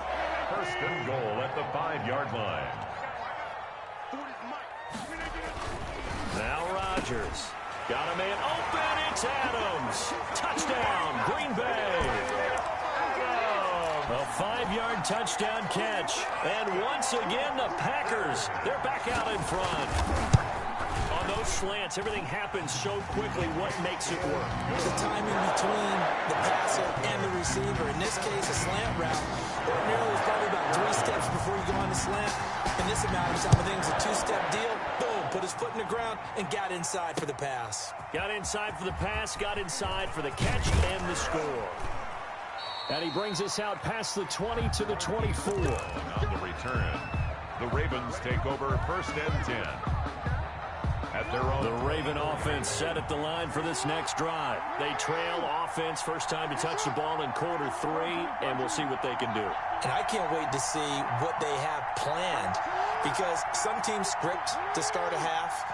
1st and goal at the 5-yard line. Now Rodgers. Got a man open. It's Adams. Touchdown, Green Bay. A 5-yard touchdown catch. And once again, the Packers, they're back out in front. On those slants, everything happens so quickly. What makes it work? The timing between the passer and the receiver. In this case, a slant route. Ordinarily, it's probably about 3 steps before you go on the slant. In this amount of time, I think it's a 2-step deal. Boom, put his foot in the ground and got inside for the pass. Got inside for the pass, got inside for the catch and the score. And he brings us out past the 20 to the 24. On the return, the Ravens take over 1st and 10. At their own. The Raven offense set at the line for this next drive. They trail offense, first time to touch the ball in quarter 3, and we'll see what they can do. And I can't wait to see what they have planned, because some teams script to start a half.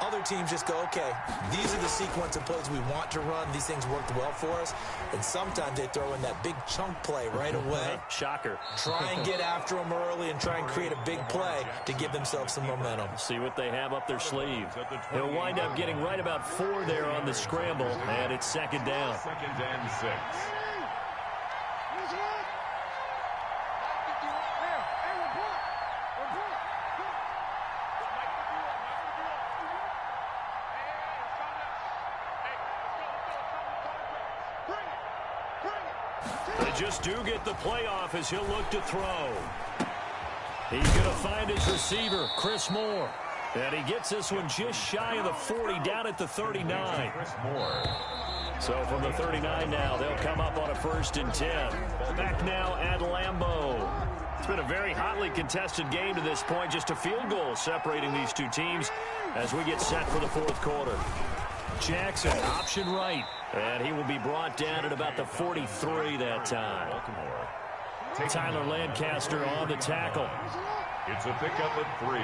Other teams just go, okay, these are the sequence of plays we want to run. These things worked well for us. And sometimes they throw in that big chunk play right away. Shocker. Try and get after them early and try and create a big play to give themselves some momentum. See what they have up their sleeve. He'll wind up getting right about 4 there on the scramble, and it's 2nd down. 2nd and 6. They just do get the playoff as he'll look to throw. He's going to find his receiver, Chris Moore. And he gets this one just shy of the 40, down at the 39. Chris Moore. So from the 39 now, they'll come up on a 1st and 10. Back now at Lambeau. It's been a very hotly contested game to this point. Just a field goal separating these two teams as we get set for the 4th quarter. Jackson, option right. And he will be brought down at about the 43 that time. Tyler Lancaster on the tackle. It's a pickup at 3.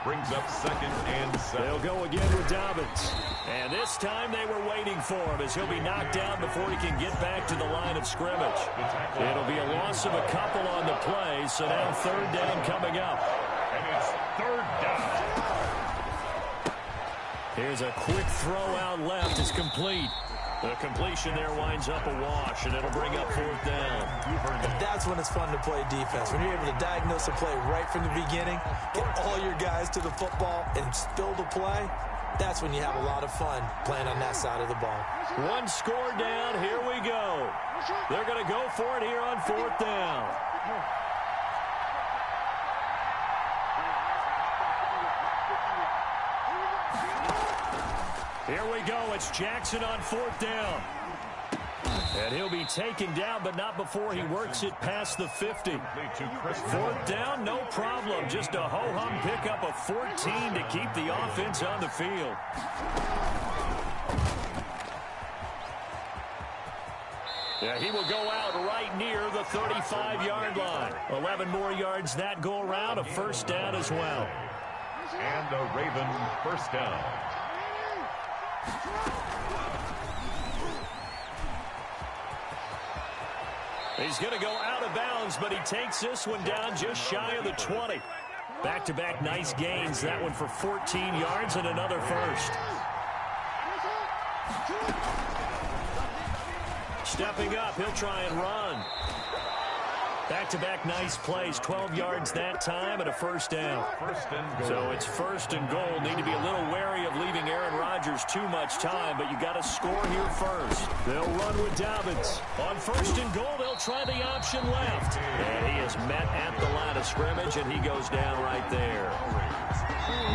Brings up 2nd and 7. They'll go again with Dobbins. And this time they were waiting for him as he'll be knocked down before he can get back to the line of scrimmage. It'll be a loss of a couple on the play, so now 3rd down coming up. And it's 3rd down. Here's a quick throw out left. It's complete. The completion there winds up a wash, and it'll bring up 4th down. And that's when it's fun to play defense. When you're able to diagnose a play right from the beginning, get all your guys to the football, and spill the play, that's when you have a lot of fun playing on that side of the ball. 1 score down. Here we go. They're going to go for it here on 4th down. Here we go. It's Jackson on 4th down. And he'll be taken down, but not before he works it past the 50. 4th down, no problem. Just a ho-hum pickup of 14 to keep the offense on the field. Yeah, he will go out right near the 35-yard line. 11 more yards that go around, a first down as well. And a Raven first down. He's going to go out of bounds, but he takes this one down just shy of the 20. Back-to-back nice gains. That one for 14 yards and another first. Stepping up, he'll try and run. Back-to-back nice plays, 12 yards that time and a first down. So it's first and goal. Need to be a little wary of leaving Aaron Rodgers too much time, but you got to score here first. They'll run with Dobbins. On first and goal, they'll try the option left. And he is met at the line of scrimmage, and he goes down right there.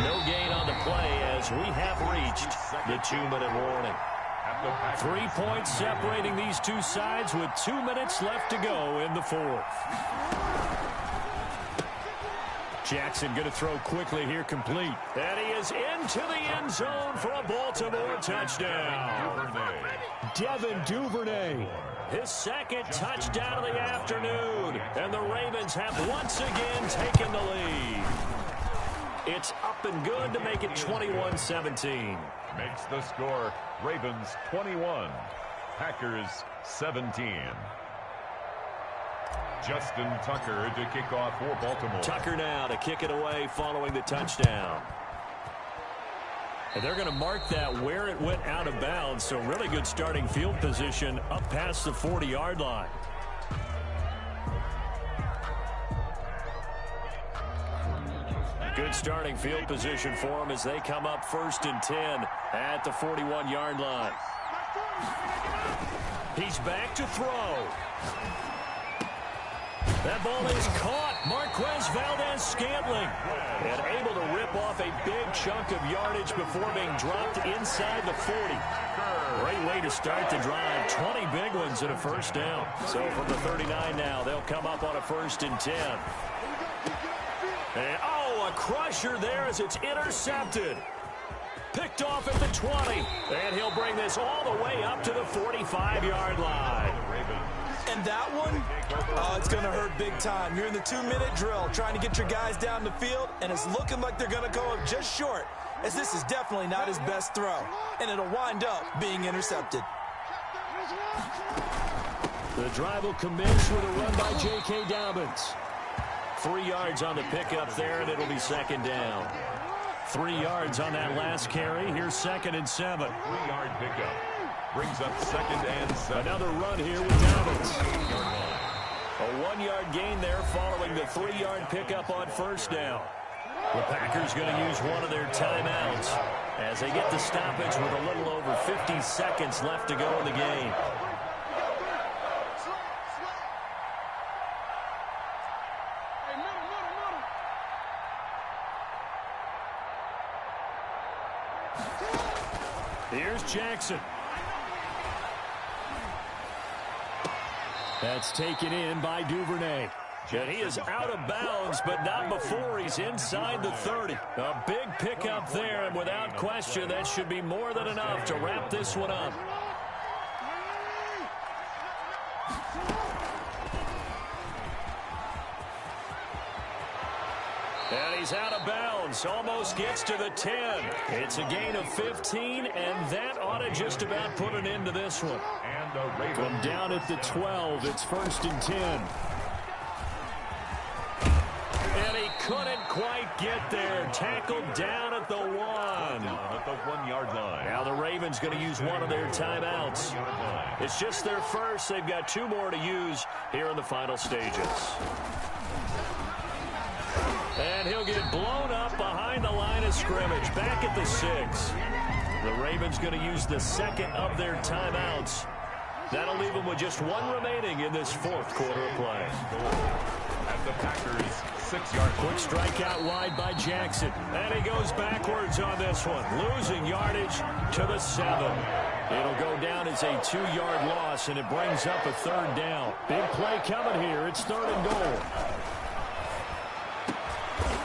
No gain on the play as we have reached the 2-minute warning. 3 points separating these two sides with 2 minutes left to go in the fourth. Jackson going to throw quickly here, complete. And he is into the end zone for a Baltimore touchdown. Devin Duvernay, his second touchdown of the afternoon. And the Ravens have once again taken the lead. It's up and good to make it 21-17. Makes the score Ravens 21, Packers 17. Justin Tucker to kick off for Baltimore. Tucker now to kick it away following the touchdown. And they're going to mark that where it went out of bounds, so really good starting field position up past the 40-yard line. Good starting field position for them as they come up 1st and 10 at the 41-yard line. He's back to throw. That ball is caught. Marquez Valdez-Scantling. And able to rip off a big chunk of yardage before being dropped inside the 40. Great way to start the drive. 20 big ones and a first down. So from the 39 now, they'll come up on a 1st and 10. And, a crusher there as it's intercepted. Picked off at the 20. And he'll bring this all the way up to the 45-yard line. And that one, it's going to hurt big time. You're in the 2-minute drill trying to get your guys down the field, and it's looking like they're going to go up just short, as this is definitely not his best throw. And it'll wind up being intercepted. The drive will commence with a run by J.K. Dobbins. 3 yards on the pickup there, and it'll be second down. 3 yards on that last carry. Here's 2nd and 7. 3-yard pickup. Brings up 2nd and 7. Another run here with Dobbins. A 1-yard gain there following the 3-yard pickup on first down. The Packers going to use one of their timeouts as they get the stoppage with a little over 50 seconds left to go in the game. Here's Jackson. That's taken in by Duvernay. And he is out of bounds, but not before he's inside the 30. A big pickup there, and without question, that should be more than enough to wrap this one up. And he's out of bounds, almost gets to the 10. It's a gain of 15, and that ought to just about put an end to this one. From down at the 12, it's 1st and 10. And he couldn't quite get there. Tackled down at the 1. At the 1-yard line. Now the Ravens going to use one of their timeouts. It's just their first. They've got 2 more to use here in the final stages. And he'll get blown up behind the line of scrimmage. Back at the 6. The Ravens going to use the 2nd of their timeouts. That'll leave them with just 1 remaining in this 4th quarter of play. At the Packers' 6-yard quick strike out wide by Jackson. And he goes backwards on this one. Losing yardage to the 7. It'll go down as a 2-yard loss, and it brings up a 3rd down. Big play coming here. It's 3rd and goal.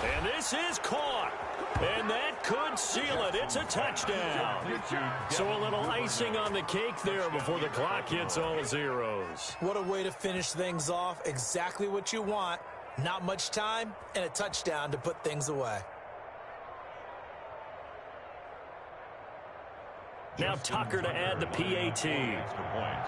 And this is caught. And that could seal it. It's a touchdown. So a little icing on the cake there before the clock hits all zeros. What a way to finish things off. Exactly what you want. Not much time and a touchdown to put things away. Now Tucker to add the PAT. Extra point.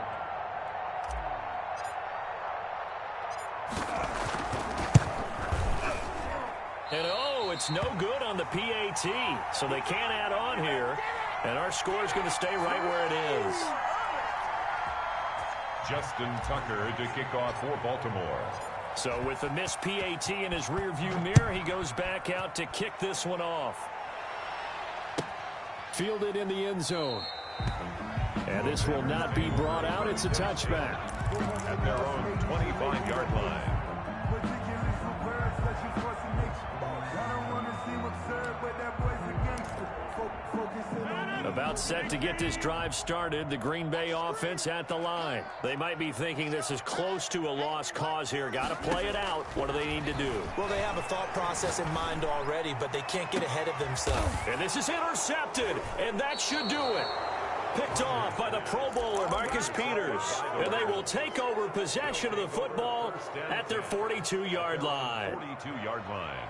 And oh, it's no good on the PAT, so they can't add on here. And our score is going to stay right where it is. Justin Tucker to kick off for Baltimore. So with the missed PAT in his rearview mirror, he goes back out to kick this one off. Fielded in the end zone. And this will not be brought out. It's a touchback. At their own 25-yard line. About set to get this drive started, the Green Bay offense at the line. They might be thinking this is close to a lost cause here. Got to play it out. What do they need to do? Well, they have a thought process in mind already, but they can't get ahead of themselves. And this is intercepted, and that should do it. Picked off by the Pro Bowler, Marcus Peters. And they will take over possession of the football at their 42-yard line. 42-yard line.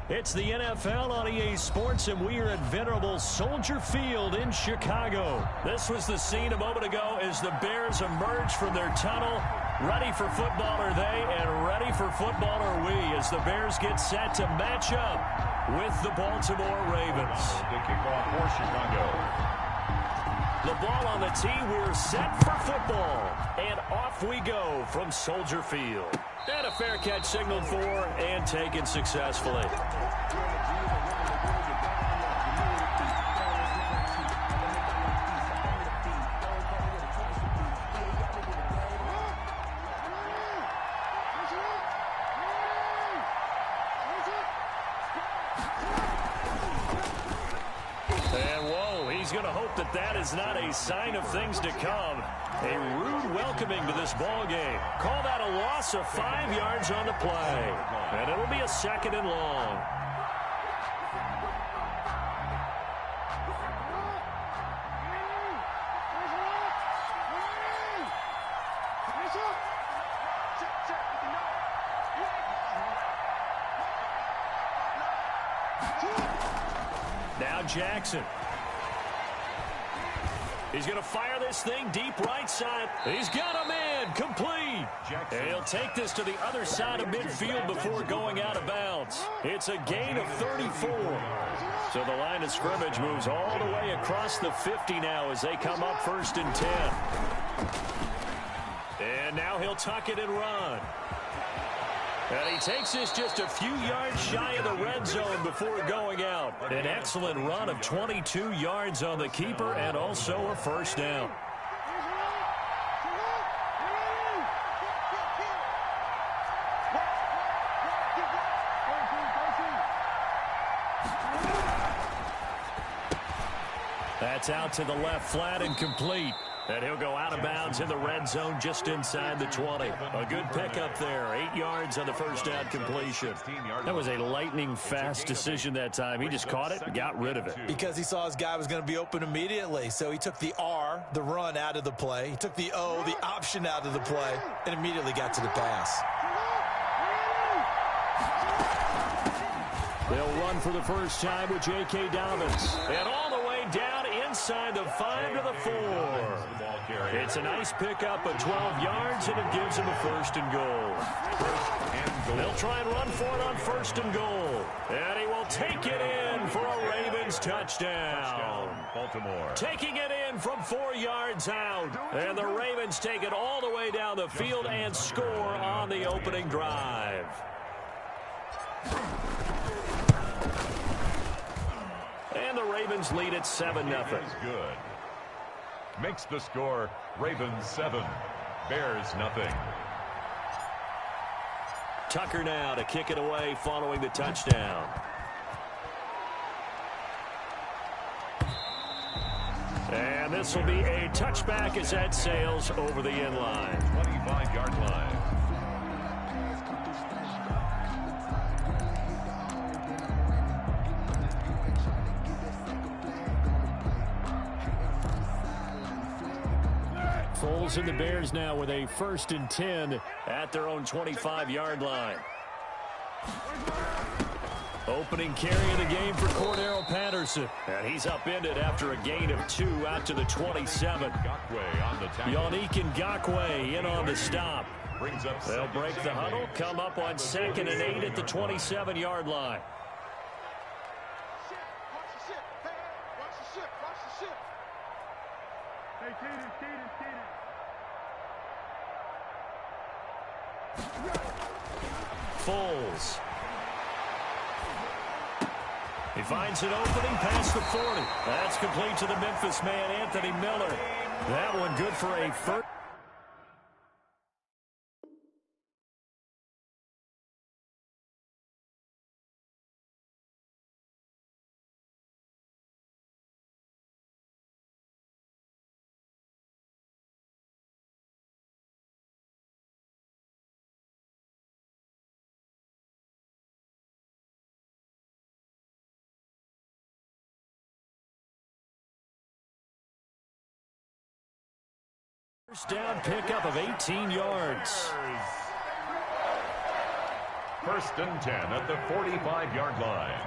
It's the NFL on EA Sports, and we are at venerable Soldier Field in Chicago. This was the scene a moment ago as the Bears emerged from their tunnel. Ready for football are they, and ready for football are we, as the Bears get set to match up with the Baltimore Ravens. To kick off for Chicago. The ball on the tee, we're set for football. And off we go from Soldier Field. And a fair catch signaled for and taken successfully. That is not a sign of things to come. A rude welcoming to this ball game. Call that a loss of 5 yards on the play. And it'll be a 2nd and long. Now Jackson. He's going to fire this thing deep right side. He's got him in. Complete. And he'll take this to the other side of midfield before going out of bounds. It's a gain of 34. So the line of scrimmage moves all the way across the 50 now as they come up 1st and 10. And now he'll tuck it and run. And he takes this just a few yards shy of the red zone before going out. An excellent run of 22 yards on the keeper and also a 1st down. That's out to the left flat and complete. And he'll go out of bounds in the red zone just inside the 20. A good pickup there. 8 yards on the 1st down completion. That was a lightning-fast decision that time. He just caught it and got rid of it. Because he saw his guy was going to be open immediately. So he took the R, the run, out of the play. He took the O, the option, out of the play, and immediately got to the pass. They'll run for the first time with J.K. Dobbins. And all the way down inside the 5 to the 4. It's a nice pickup of 12 yards, and it gives him a 1st and goal. They'll try and run for it on 1st and goal. And he will take it in for a Ravens touchdown. Baltimore. Taking it in from 4 yards out. And the Ravens take it all the way down the field and score on the opening drive. And the Ravens lead at 7-0. Good. Makes the score Ravens 7, Bears nothing. Tucker now to kick it away following the touchdown. And this will be a touchback as that sails over the end line. 25-yard line. Foles and the Bears now with a 1st and 10 at their own 25-yard line. Opening carry of the game for Cordero Patterson. And he's upended after a gain of 2 out to the 27. Yannick Ngakoue in on the stop. They'll break the huddle, come up on 2nd and 8 at the 27-yard line. Foles. He finds an opening past the 40. That's complete to the Memphis man, Anthony Miller. That one good for a 1st. First down pickup of 18 yards. 1st and 10 at the 45-yard line.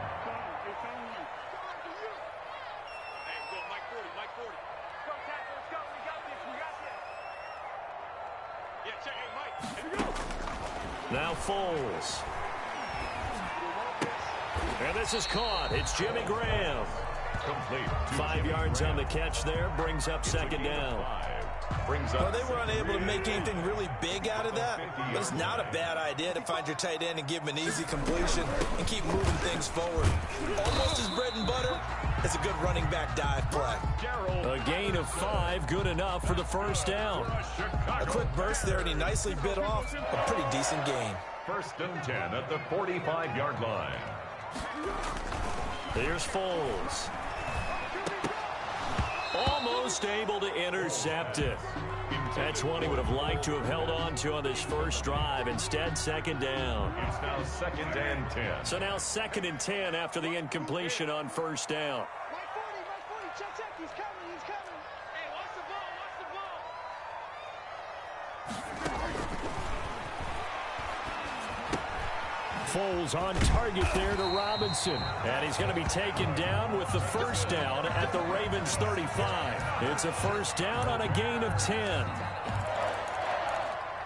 Now Foles. And this is caught. It's Jimmy Graham. Complete. 5 yards on the catch there. Brings up 2nd down. Well, they were unable to make anything really big out of that, but it's not a bad idea to find your tight end and give him an easy completion and keep moving things forward. Almost as bread and butter as a good running back dive play. A gain of 5, good enough for the 1st down. A quick burst there, and he nicely bit off a pretty decent gain. 1st and 10 at the 45-yard line. Here's Foles. Almost able to intercept it. That's one he would have liked to have held on to on this first drive. Instead, 2nd down. It's now 2nd and 10. So now 2nd and 10 after the incompletion on 1st down. Check, he's coming. Hey, watch the Foles on target there to Robinson. And he's going to be taken down with the first down at the Ravens 35. It's a first down on a gain of 10.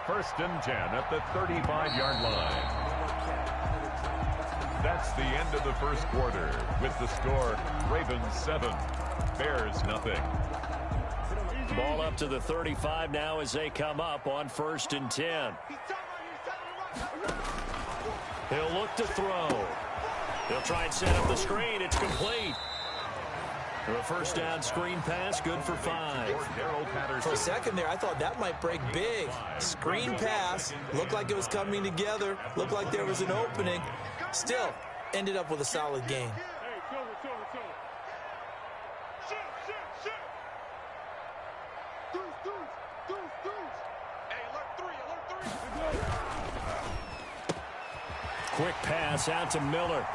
First and 10 at the 35-yard line. That's the end of the first quarter with the score Ravens 7, Bears nothing. Ball up to the 35 now as they come up on first and 10. He'll look to throw. He'll try and set up the screen. It's complete. A first down screen pass, good for 5. For a second there, I thought that might break big. Screen pass, looked like it was coming together, looked like there was an opening. Still, ended up with a solid gain. Quick pass out to Miller.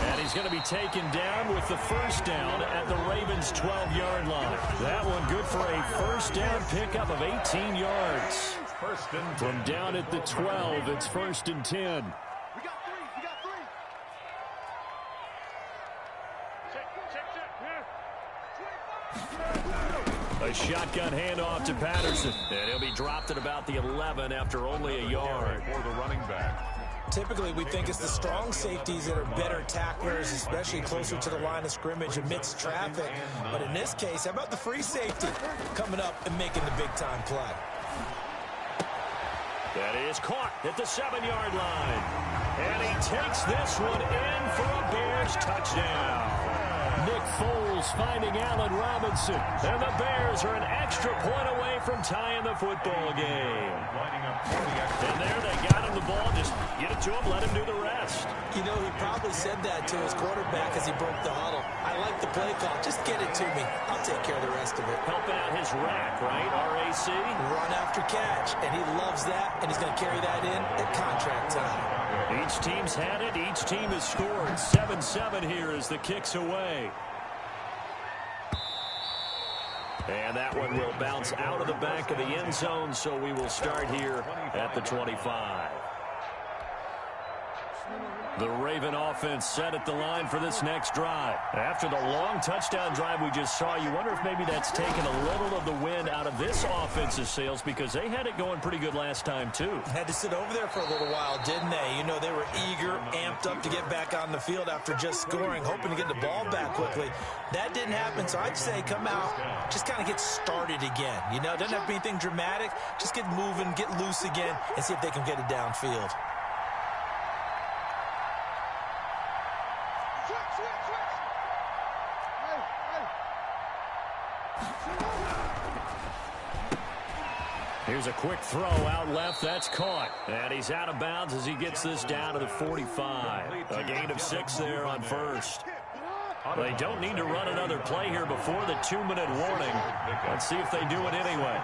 And he's going to be taken down with the first down at the Ravens' 12-yard line. That one good for a first down pickup of 18 yards. First and 10. From down at the 12, it's first and 10. We got three. A shotgun handoff to Patterson. And he'll be dropped at about the 11 after only a yard. For the running back. Typically, we think it's the strong safeties that are better tacklers, especially closer to the line of scrimmage amidst traffic. But in this case, how about the free safety coming up and making the big-time play? That is caught at the 7-yard line. And he takes this one in for a Bears touchdown. Nick Foles finding Allen Robinson. And the Bears are an extra point away from tying the football game. And there they got him the ball. Just get it to him, let him do the rest. You know, he probably said that to his quarterback as he broke the huddle. I like the play call. Just get it to me. I'll take care of the rest of it. Helping out his rack, right? RAC. Run after catch. And he loves that, and he's going to carry that in at contract time. Each team's had it. Each team has scored. 7-7 here as the kick's away. And that one will bounce out of the back of the end zone, so we will start here at the 25. The Raven offense set at the line for this next drive. After the long touchdown drive we just saw, you wonder if maybe that's taken a little of the wind out of this offense's sails, because they had it going pretty good last time, too. Had to sit over there for a little while, didn't they? You know, they were eager, amped up to get back on the field after just scoring, hoping to get the ball back quickly. That didn't happen, so I'd say come out, just kind of get started again. You know, doesn't have to be anything dramatic. Just get moving, get loose again, and see if they can get it downfield. Here's a quick throw out left. That's caught. And he's out of bounds as he gets this down to the 45. A gain of 6 there on first. They don't need to run another play here before the 2-minute warning. Let's see if they do it anyway.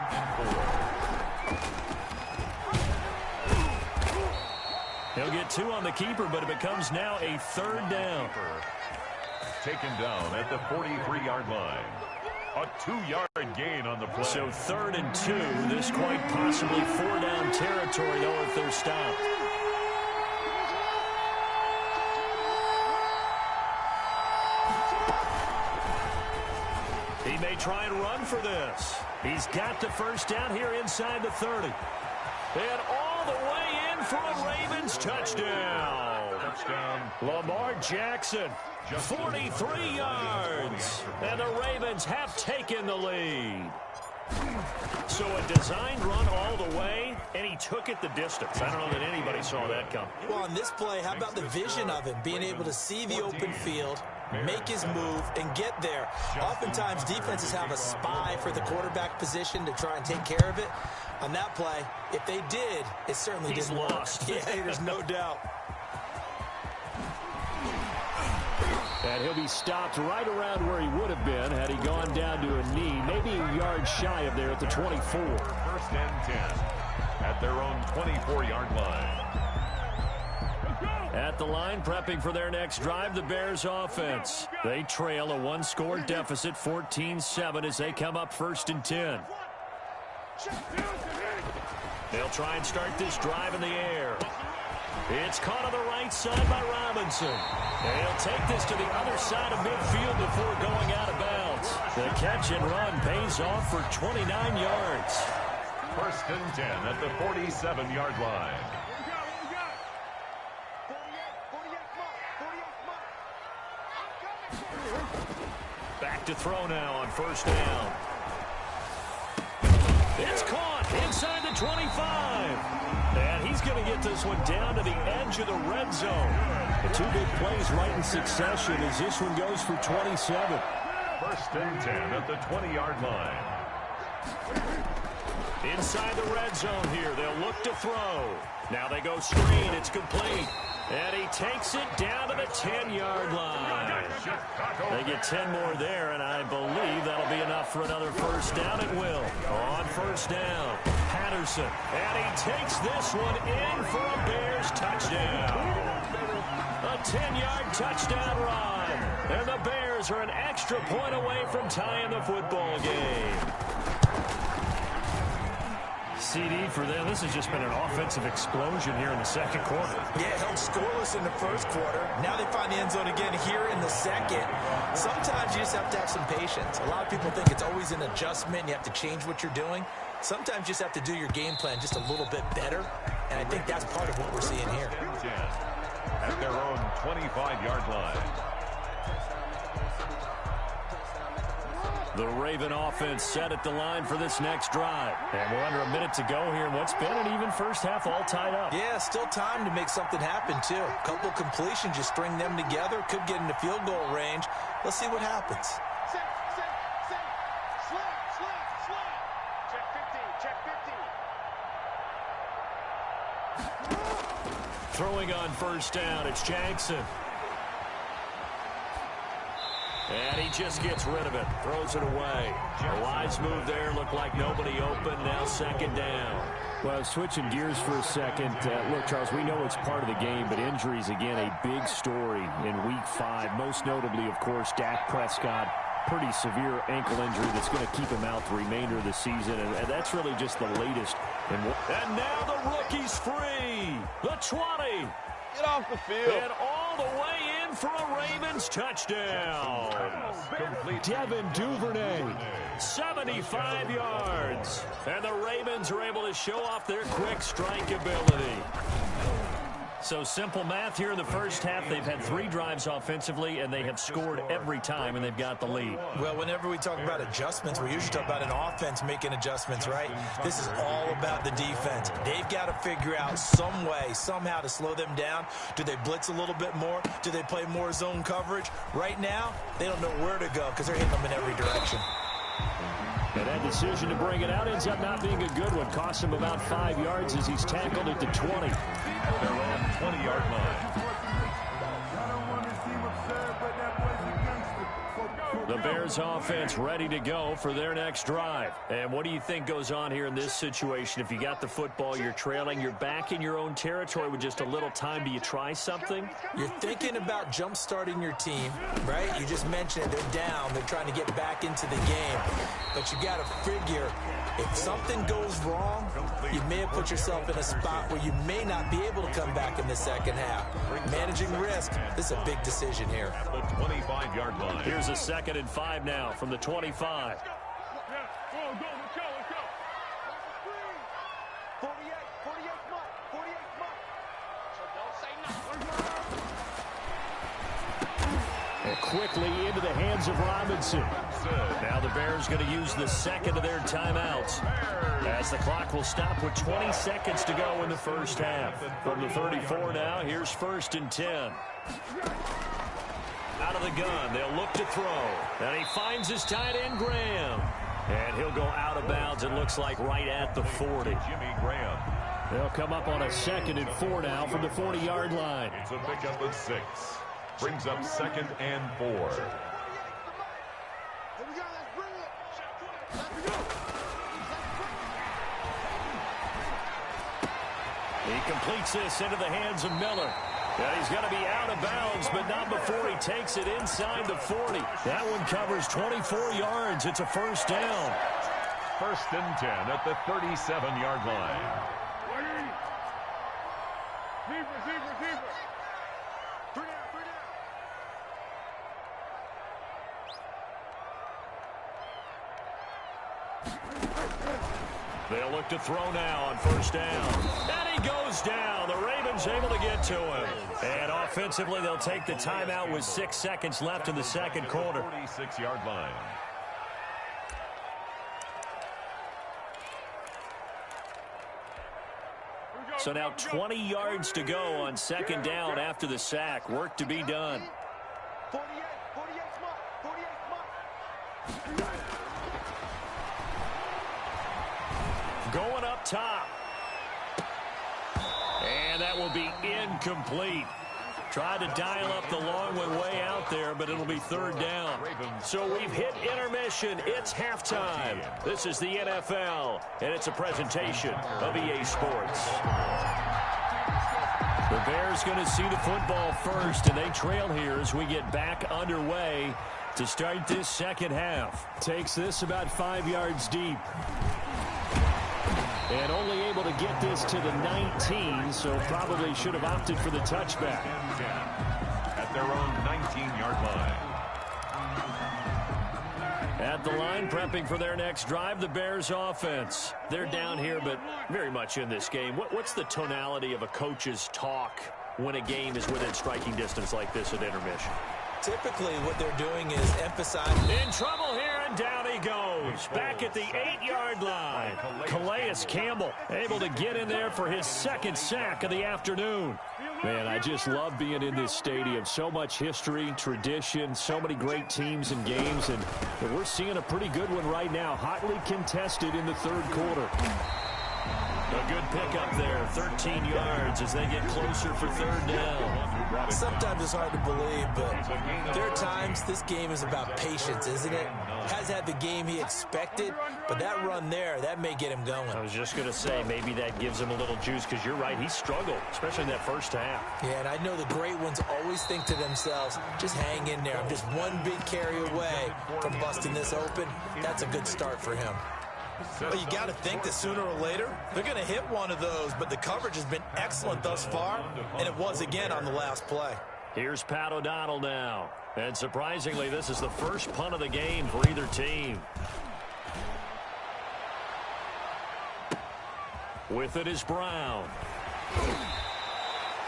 He'll get 2 on the keeper, but it becomes now a third down. Taken down at the 43-yard line. A 2-yard gain on the play. So 3rd and 2. This quite possibly 4-down territory, though, if they're stopped. He may try and run for this. He's got the first down here inside the 30. And all the way in for a Ravens touchdown. Lamar Jackson, 43 yards. And the Ravens have taken the lead. So a designed run all the way, and he took it the distance. I don't know that anybody saw that come. Well, on this play, how about the vision of him, being able to see the open field, make his move, and get there. Oftentimes, defenses have a spy for the quarterback position to try and take care of it. On that play, if they did, it certainly didn't work. Yeah, there's no doubt. And he'll be stopped right around where he would have been had he gone down to a knee, maybe a yard shy of there at the 24. First and 10 at their own 24-yard line. At the line, prepping for their next drive, the Bears offense. They trail a 1-score deficit, 14-7, as they come up first and 10. They'll try and start this drive in the air. It's caught on the right side by Robinson. He'll take this to the other side of midfield before going out of bounds. The catch and run pays off for 29 yards. First and 10 at the 47-yard line. Back to throw now on first down. It's caught inside the 25. And he's going to get this one down to the edge of the red zone. The two big plays right in succession as this one goes for 27. First and 10 at the 20-yard line. Inside the red zone here. They'll look to throw. Now they go screen. It's complete. And he takes it down to the 10-yard line. They get 10 more there, and I believe that'll be enough for another first down. It will. On first down, Patterson. And he takes this one in for a Bears touchdown. A 10-yard touchdown run. And the Bears are an extra point away from tying the football game. CD for them. This has just been an offensive explosion here in the second quarter. Yeah, held scoreless in the first quarter. Now they find the end zone again here in the second. Sometimes you just have to have some patience. A lot of people think it's always an adjustment. You have to change what you're doing. Sometimes you just have to do your game plan just a little bit better. And I think that's part of what we're seeing here. At their own 25-yard line. The Raven offense set at the line for this next drive. And we're under a minute to go here in what's been an even first half, all tied up. Yeah, still time to make something happen, too. A couple completions, just string them together. Could get into field goal range. Let's see what happens. Check 50. Throwing on first down, it's Jackson. And he just gets rid of it, throws it away. A wise move there, looked like nobody open, now second down. Well, switching gears for a second. Look, Charles, we know it's part of the game, but injuries, again, a big story in Week 5. Most notably, of course, Dak Prescott. Pretty severe ankle injury that's going to keep him out the remainder of the season, and that's really just the latest. And now the rookie's free. The 20. Get off the field. And all the way in for a Ravens touchdown. Devin Duvernay, 75 yards. And the Ravens are able to show off their quick strike ability. So simple math here in the first half. They've had 3 drives offensively, and they have scored every time, and they've got the lead. Well, whenever we talk about adjustments, we usually talk about an offense making adjustments, right? This is all about the defense. They've got to figure out some way, somehow to slow them down. Do they blitz a little bit more? Do they play more zone coverage? Right now, they don't know where to go because they're hitting them in every direction. And that decision to bring it out ends up not being a good one. Costs him about 5 yards as he's tackled at the 20. At their own 20-yard line. The Bears offense ready to go for their next drive. And what do you think goes on here in this situation? If you got the football, you're trailing, you're back in your own territory with just a little time. Do you try something? You're thinking about jump-starting your team, right? You just mentioned it. They're down. They're trying to get back into the game. But you got to figure, if something goes wrong, you may have put yourself in a spot where you may not be able to come back in the second half. Managing risk, this is a big decision here. At the 25-yard line. Here's a 2nd and 5 now from the 25. And quickly into the hands of Robinson. Now the Bears going to use the second of their timeouts, as the clock will stop with 20 seconds to go in the first half. From the 34 now, here's 1st and 10. Out of the gun, they'll look to throw. And he finds his tight end, Graham. And he'll go out of bounds, it looks like right at the 40. Jimmy Graham. They'll come up on a 2nd and 4 now from the 40-yard line. It's a pickup of 6. Brings up 2nd and 4. He completes this into the hands of Miller. And he's going to be out of bounds, but not before he takes it inside the 40. That one covers 24 yards. It's a first down. 1st and 10 at the 37-yard line. They'll look to throw now on first down. And he goes down. The Ravens able to get to him. And offensively, they'll take the timeout with 6 seconds left in the second quarter. 46-yard line. So now 20 yards to go on second down after the sack. Work to be done. 48 smart, 48 smart. Going up top. And that will be incomplete. Tried to dial up the long one way out there, but it'll be third down. So we've hit intermission. It's halftime. This is the NFL, and it's a presentation of EA Sports. The Bears going to see the football first, and they trail here as we get back underway to start this second half. Takes this about 5 yards deep. And only able to get this to the 19, so probably should have opted for the touchback. At their own 19-yard line. At the line, prepping for their next drive, the Bears offense. They're down here, but very much in this game. What's the tonality of a coach's talk when a game is within striking distance like this at intermission? Typically, what they're doing is emphasizing. In trouble here, and down he goes. Back at the 8-yard line. Calais Campbell able to get in there for his second sack of the afternoon. Man, I just love being in this stadium. So much history, tradition, so many great teams and games, and we're seeing a pretty good one right now. Hotly contested in the third quarter. A good pickup there, 13 yards as they get closer for third down. Sometimes it's hard to believe, but there are times this game is about patience, isn't it? Has had the game he expected, but that run there, that may get him going. I was just going to say, maybe that gives him a little juice, because you're right, he struggled, especially in that first half. Yeah, and I know the great ones always think to themselves, just hang in there. I'm just one big carry away from busting this open. That's a good start for him. Well, you got to think that sooner or later, they're going to hit one of those, but the coverage has been excellent thus far, and it was again on the last play. Here's Pat O'Donnell now. And surprisingly, this is the first punt of the game for either team. With it is Brown.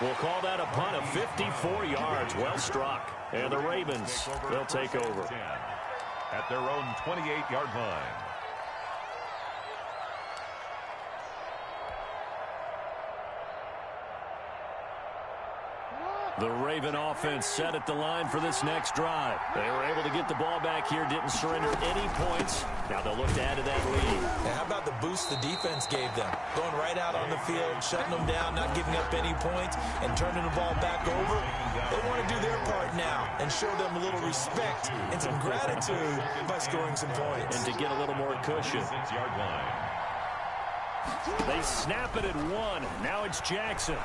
We'll call that a punt of 54 yards. Well struck. And the Ravens, they'll take over. At their own 28-yard line. The Raven offense set at the line for this next drive. They were able to get the ball back here, didn't surrender any points. Now they'll look to add to that lead. And how about the boost the defense gave them? Going right out on the field, shutting them down, not giving up any points, and turning the ball back over. They want to do their part now and show them a little respect and some gratitude by scoring some points. And to get a little more cushion. 6-yard line. They snap it at 1. Now it's Jackson.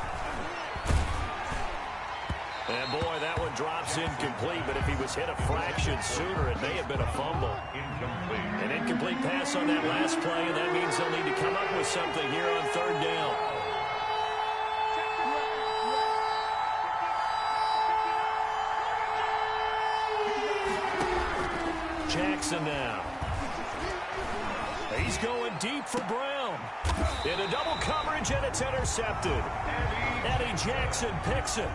And, boy, that one drops incomplete, but if he was hit a fraction sooner, it may have been a fumble. An incomplete pass on that last play, and that means they'll need to come up with something here on third down. Jackson now. He's going deep for Brown. Into double coverage, and it's intercepted. Eddie Jackson picks it.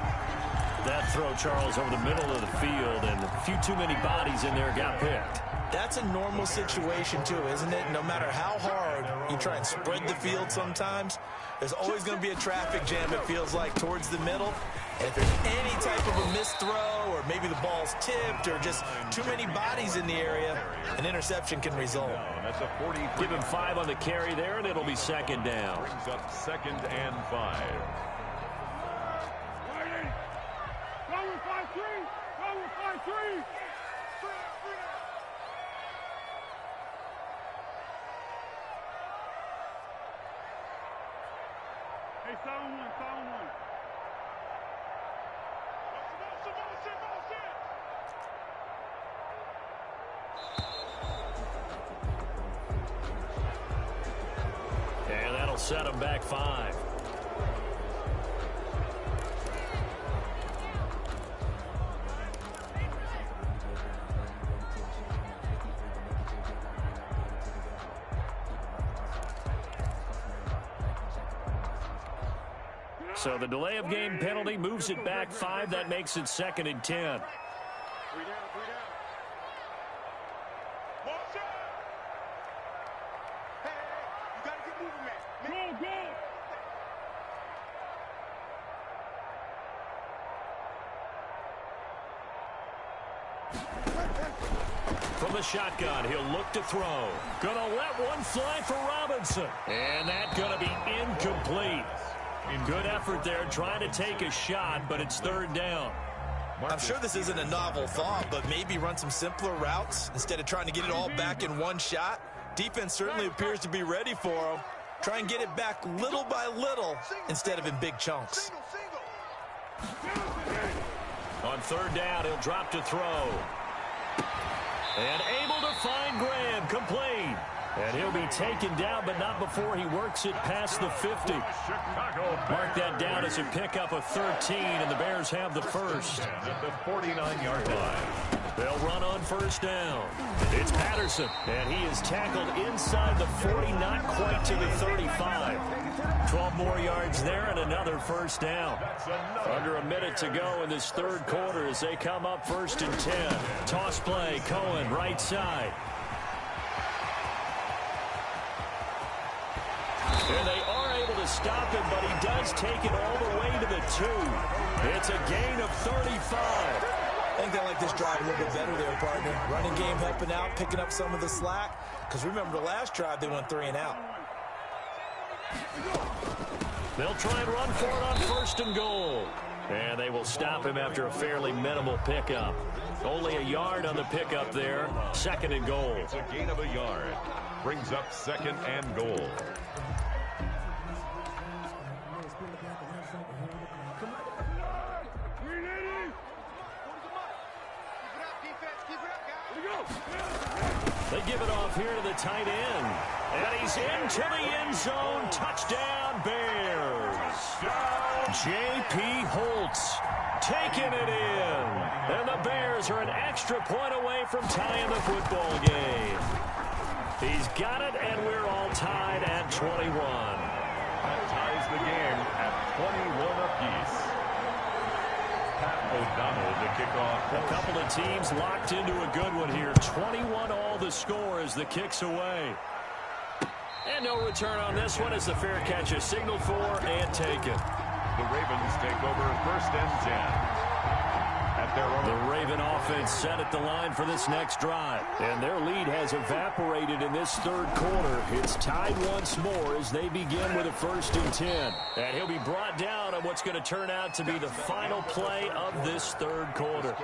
That throw, Charles, over the middle of the field, and a few too many bodies in there got picked. That's a normal situation, too, isn't it? No matter how hard you try and spread the field sometimes, there's always going to be a traffic jam, it feels like, towards the middle. And if there's any type of a missed throw, or maybe the ball's tipped, or just too many bodies in the area, an interception can result. That's a 43. Give him 5 on the carry there, and it'll be second down. Brings up 2nd and 5. Hey, 7-1, 7-1. And that'll set him back 5. So the delay of game penalty moves it back 5. That makes it 2nd and 10. 3 down, 3 down. Hey, you got to get moving, man. Go. From the shotgun, he'll look to throw. Gonna let one fly for Robinson. And that's gonna be incomplete. Good effort there trying to take a shot, but it's 3rd down. I'm sure this isn't a novel thought, but maybe run some simpler routes instead of trying to get it all back in one shot. Defense certainly appears to be ready for him. Try and get it back little by little instead of in big chunks. On 3rd down, he'll drop to throw. And able to find Graham, complete. And he'll be taken down, but not before he works it past the 50. Mark that down as a pickup of 13, and the Bears have the first. At the 49-yard line. They'll run on 1st down. It's Patterson, and he is tackled inside the 40, not quite to the 35. 12 more yards there and another 1st down. Under a minute to go in this 3rd quarter as they come up 1st and 10. Toss play, Cohen, right side. And they are able to stop him, but he does take it all the way to the 2. It's a gain of 35. I think they like this drive a little bit better there, partner. Running game helping out, picking up some of the slack. Because remember the last drive, they went 3 and out. They'll try and run for it on 1st and goal. And they will stop him after a fairly minimal pickup. Only a yard on the pickup there. 2nd and goal. It's a gain of a yard. Brings up 2nd and goal. They give it off here to the tight end. And he's into the end zone. Touchdown, Bears. J.P. Holtz taking it in. And the Bears are an extra point away from tying the football game. He's got it, and we're all tied at 21. That ties the game at 21 apiece. O'Donnell to kick off. A couple of teams locked into a good one here. 21 all the score as the kick's away. And no return on this one as the fair catch is signaled for and taken. The Ravens take over 1st and 10. At their own. The Raven offense set at the line for this next drive. And their lead has evaporated in this 3rd quarter. It's tied once more as they begin with a 1st and 10. And he'll be brought down on what's going to turn out to be the final play of this 3rd quarter.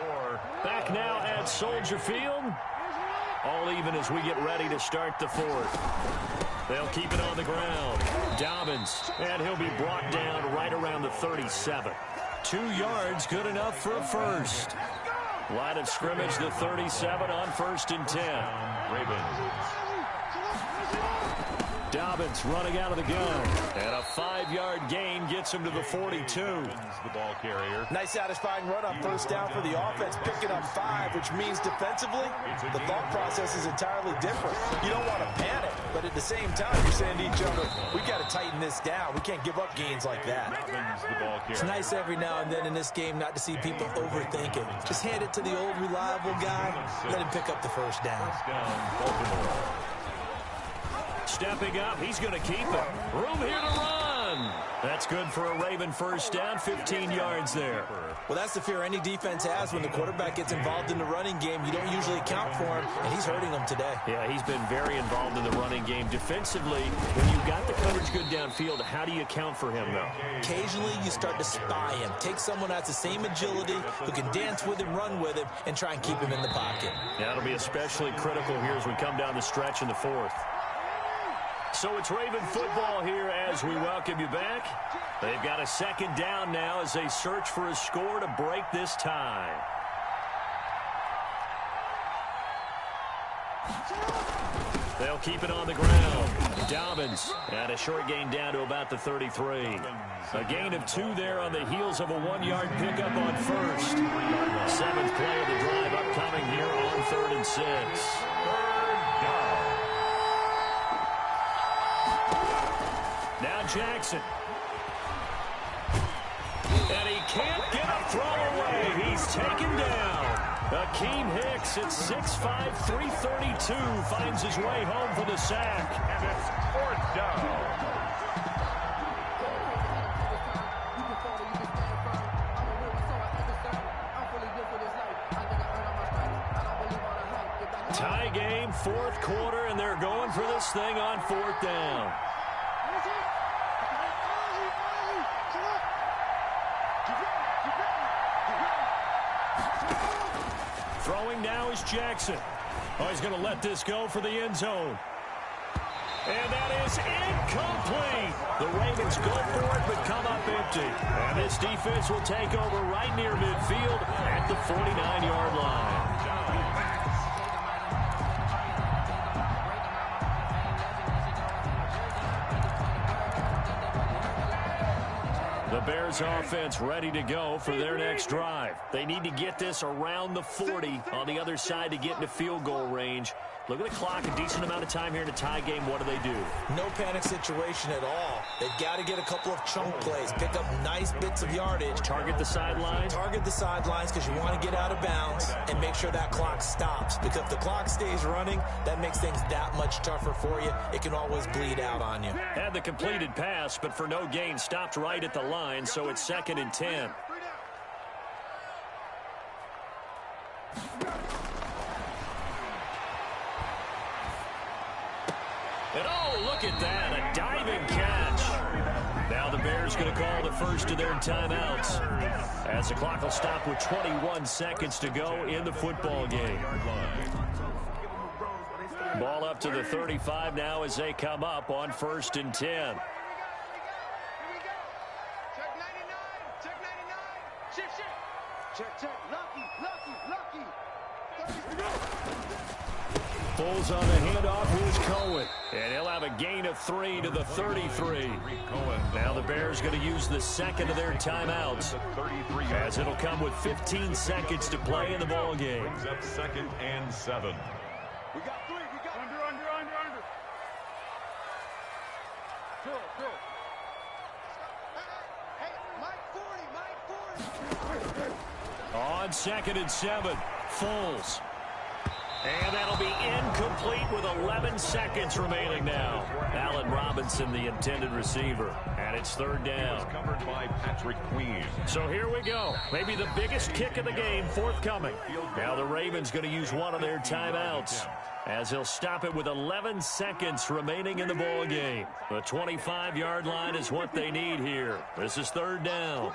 Back now at Soldier Field. All even as we get ready to start the 4th. They'll keep it on the ground. Dobbins, and he'll be brought down right around the 37. 2 yards, good enough for a first. Line of scrimmage, the 37 on 1st and 10. Ravens. Dobbins running out of the gun. And a 5-yard gain gets him to the 42. The ball carrier. Nice satisfying run on 1st down for the offense, picking up 5, which means defensively, the thought process is entirely different. You don't want to panic, but at the same time, you're saying to each other, we got to tighten this down. We can't give up gains like that. The ball carrier. It's nice every now and then in this game not to see people overthink it. Just hand it to the old reliable guy, let him pick up the 1st down. Baltimore. Stepping up, he's going to keep it. Room here to run. That's good for a Raven 1st down, 15 yards there. Well, that's the fear any defense has when the quarterback gets involved in the running game. You don't usually account for him, and he's hurting them today. Yeah, he's been very involved in the running game. Defensively, when you've got the coverage good downfield, how do you account for him, though? Occasionally, you start to spy him. Take someone who has the same agility, who can dance with him, run with him, and try and keep him in the pocket. That'll be especially critical here as we come down the stretch in the 4th. So it's Raven football here as we welcome you back. They've got a 2nd down now as they search for a score to break this tie. They'll keep it on the ground. Dobbins and a short gain down to about the 33. A gain of 2 there on the heels of a 1-yard pickup on 1st. 7th play of the drive upcoming here on 3rd and 6. Now Jackson. And he can't get a throw away. He's taken down. Akeem Hicks at 6'5", 332 finds his way home for the sack. And it's 4th down. Tie game, 4th quarter, and they're going for this thing on 4th down. Throwing now is Jackson. Oh, he's going to let this go for the end zone. And that is incomplete. The Ravens go for it, but come up empty. And this defense will take over right near midfield at the 49-yard line. The Bears offense ready to go for their next drive. They need to get this around the 40 on the other side to get into field goal range. Look at the clock, a decent amount of time here in a tie game. What do they do? No panic situation at all. They've got to get a couple of chunk plays, pick up nice bits of yardage. Target the sideline. Target the sidelines because you want to get out of bounds and make sure that clock stops. Because if the clock stays running, that makes things that much tougher for you. It can always bleed out on you. Had the completed pass, but for no gain, stopped right at the line, so it's 2nd and 10. And oh, look at that, a diving catch. Now the Bears going to call the first of their timeouts as the clock will stop with 21 seconds to go in the football game. Ball up to the 35 now as they come up on 1st and 10. Check 99. Check 99. Check. Check. Lucky. Pulls on the handoff. Here's Cohen. And he'll have a gain of 3 to the 33. Now the Bears going to use the second of their timeouts as it'll come with 15 seconds to play in the ball game. Brings up 2nd and 7. We got 3. We got under. Go. Hey, Mike 40. On 2nd and 7, Foles. And that'll be incomplete with 11 seconds remaining now. Allen Robinson, the intended receiver. And it's 3rd down. Covered by Patrick Queen. So here we go. Maybe the biggest kick of the game forthcoming. Now the Ravens going to use one of their timeouts as he'll stop it with 11 seconds remaining in the ball game. The 25-yard line is what they need here. This is 3rd down.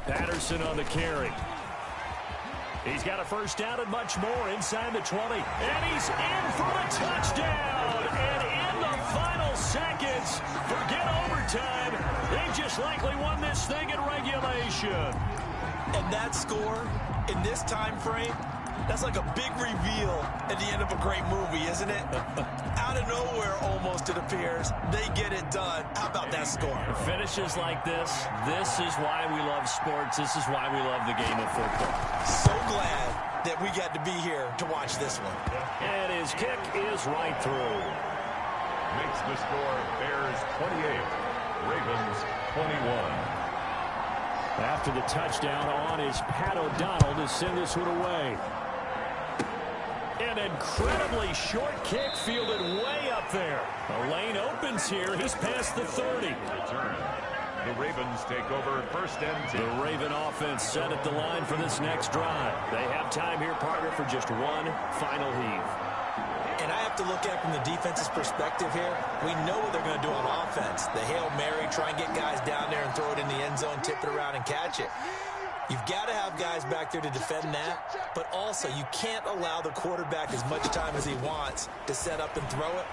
Patterson on the carry. He's got a first down and much more inside the 20. And he's in for a touchdown. And in the final seconds, forget overtime. They just likely won this thing in regulation. And that score in this time frame, that's like a big reveal at the end of a great movie, isn't it? Out of nowhere, almost, it appears. They get it done. How about that score? Finishes like this is why we love sports. This is why we love the game of football. So glad that we got to be here to watch this one. And his kick is right through. Makes the score Bears 28, Ravens 21. After the touchdown on is Pat O'Donnell to send this one away. An incredibly short kick fielded way up there. The lane opens here. He's past the 30. Return. The Ravens take over 1st and 10. The Raven offense set at the line for this next drive. They have time here, partner, for just one final heave. And I have to look at it from the defense's perspective here. We know what they're going to do on offense. The Hail Mary, try and get guys down there and throw it in the end zone, tip it around and catch it. You've got to have guys back there to defend that, but also you can't allow the quarterback as much time as he wants to set up and throw it.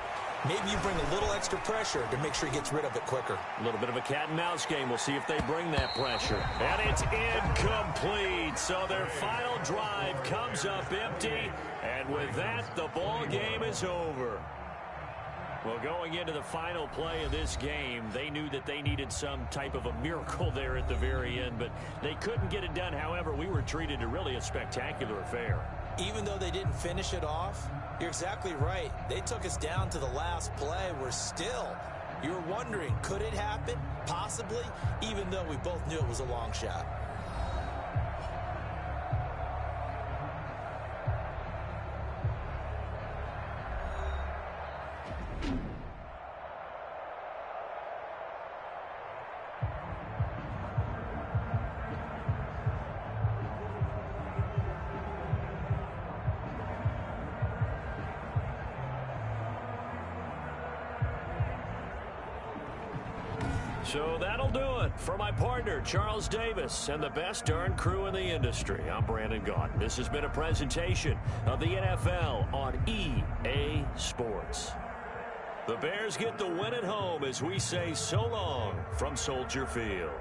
Maybe you bring a little extra pressure to make sure he gets rid of it quicker. A little bit of a cat and mouse game. We'll see if they bring that pressure. And it's incomplete. So their final drive comes up empty. And with that, the ball game is over. Well, going into the final play of this game, they knew that they needed some type of a miracle there at the very end, but they couldn't get it done. However, we were treated to really a spectacular affair. even though they didn't finish it off, you're exactly right. They took us down to the last play. You were wondering, could it happen? Possibly, even though we both knew it was a long shot. So that'll do it for my partner, Charles Davis, and the best darn crew in the industry. I'm Brandon Gaudin. This has been a presentation of the NFL on EA Sports. The Bears get the win at home as we say so long from Soldier Field.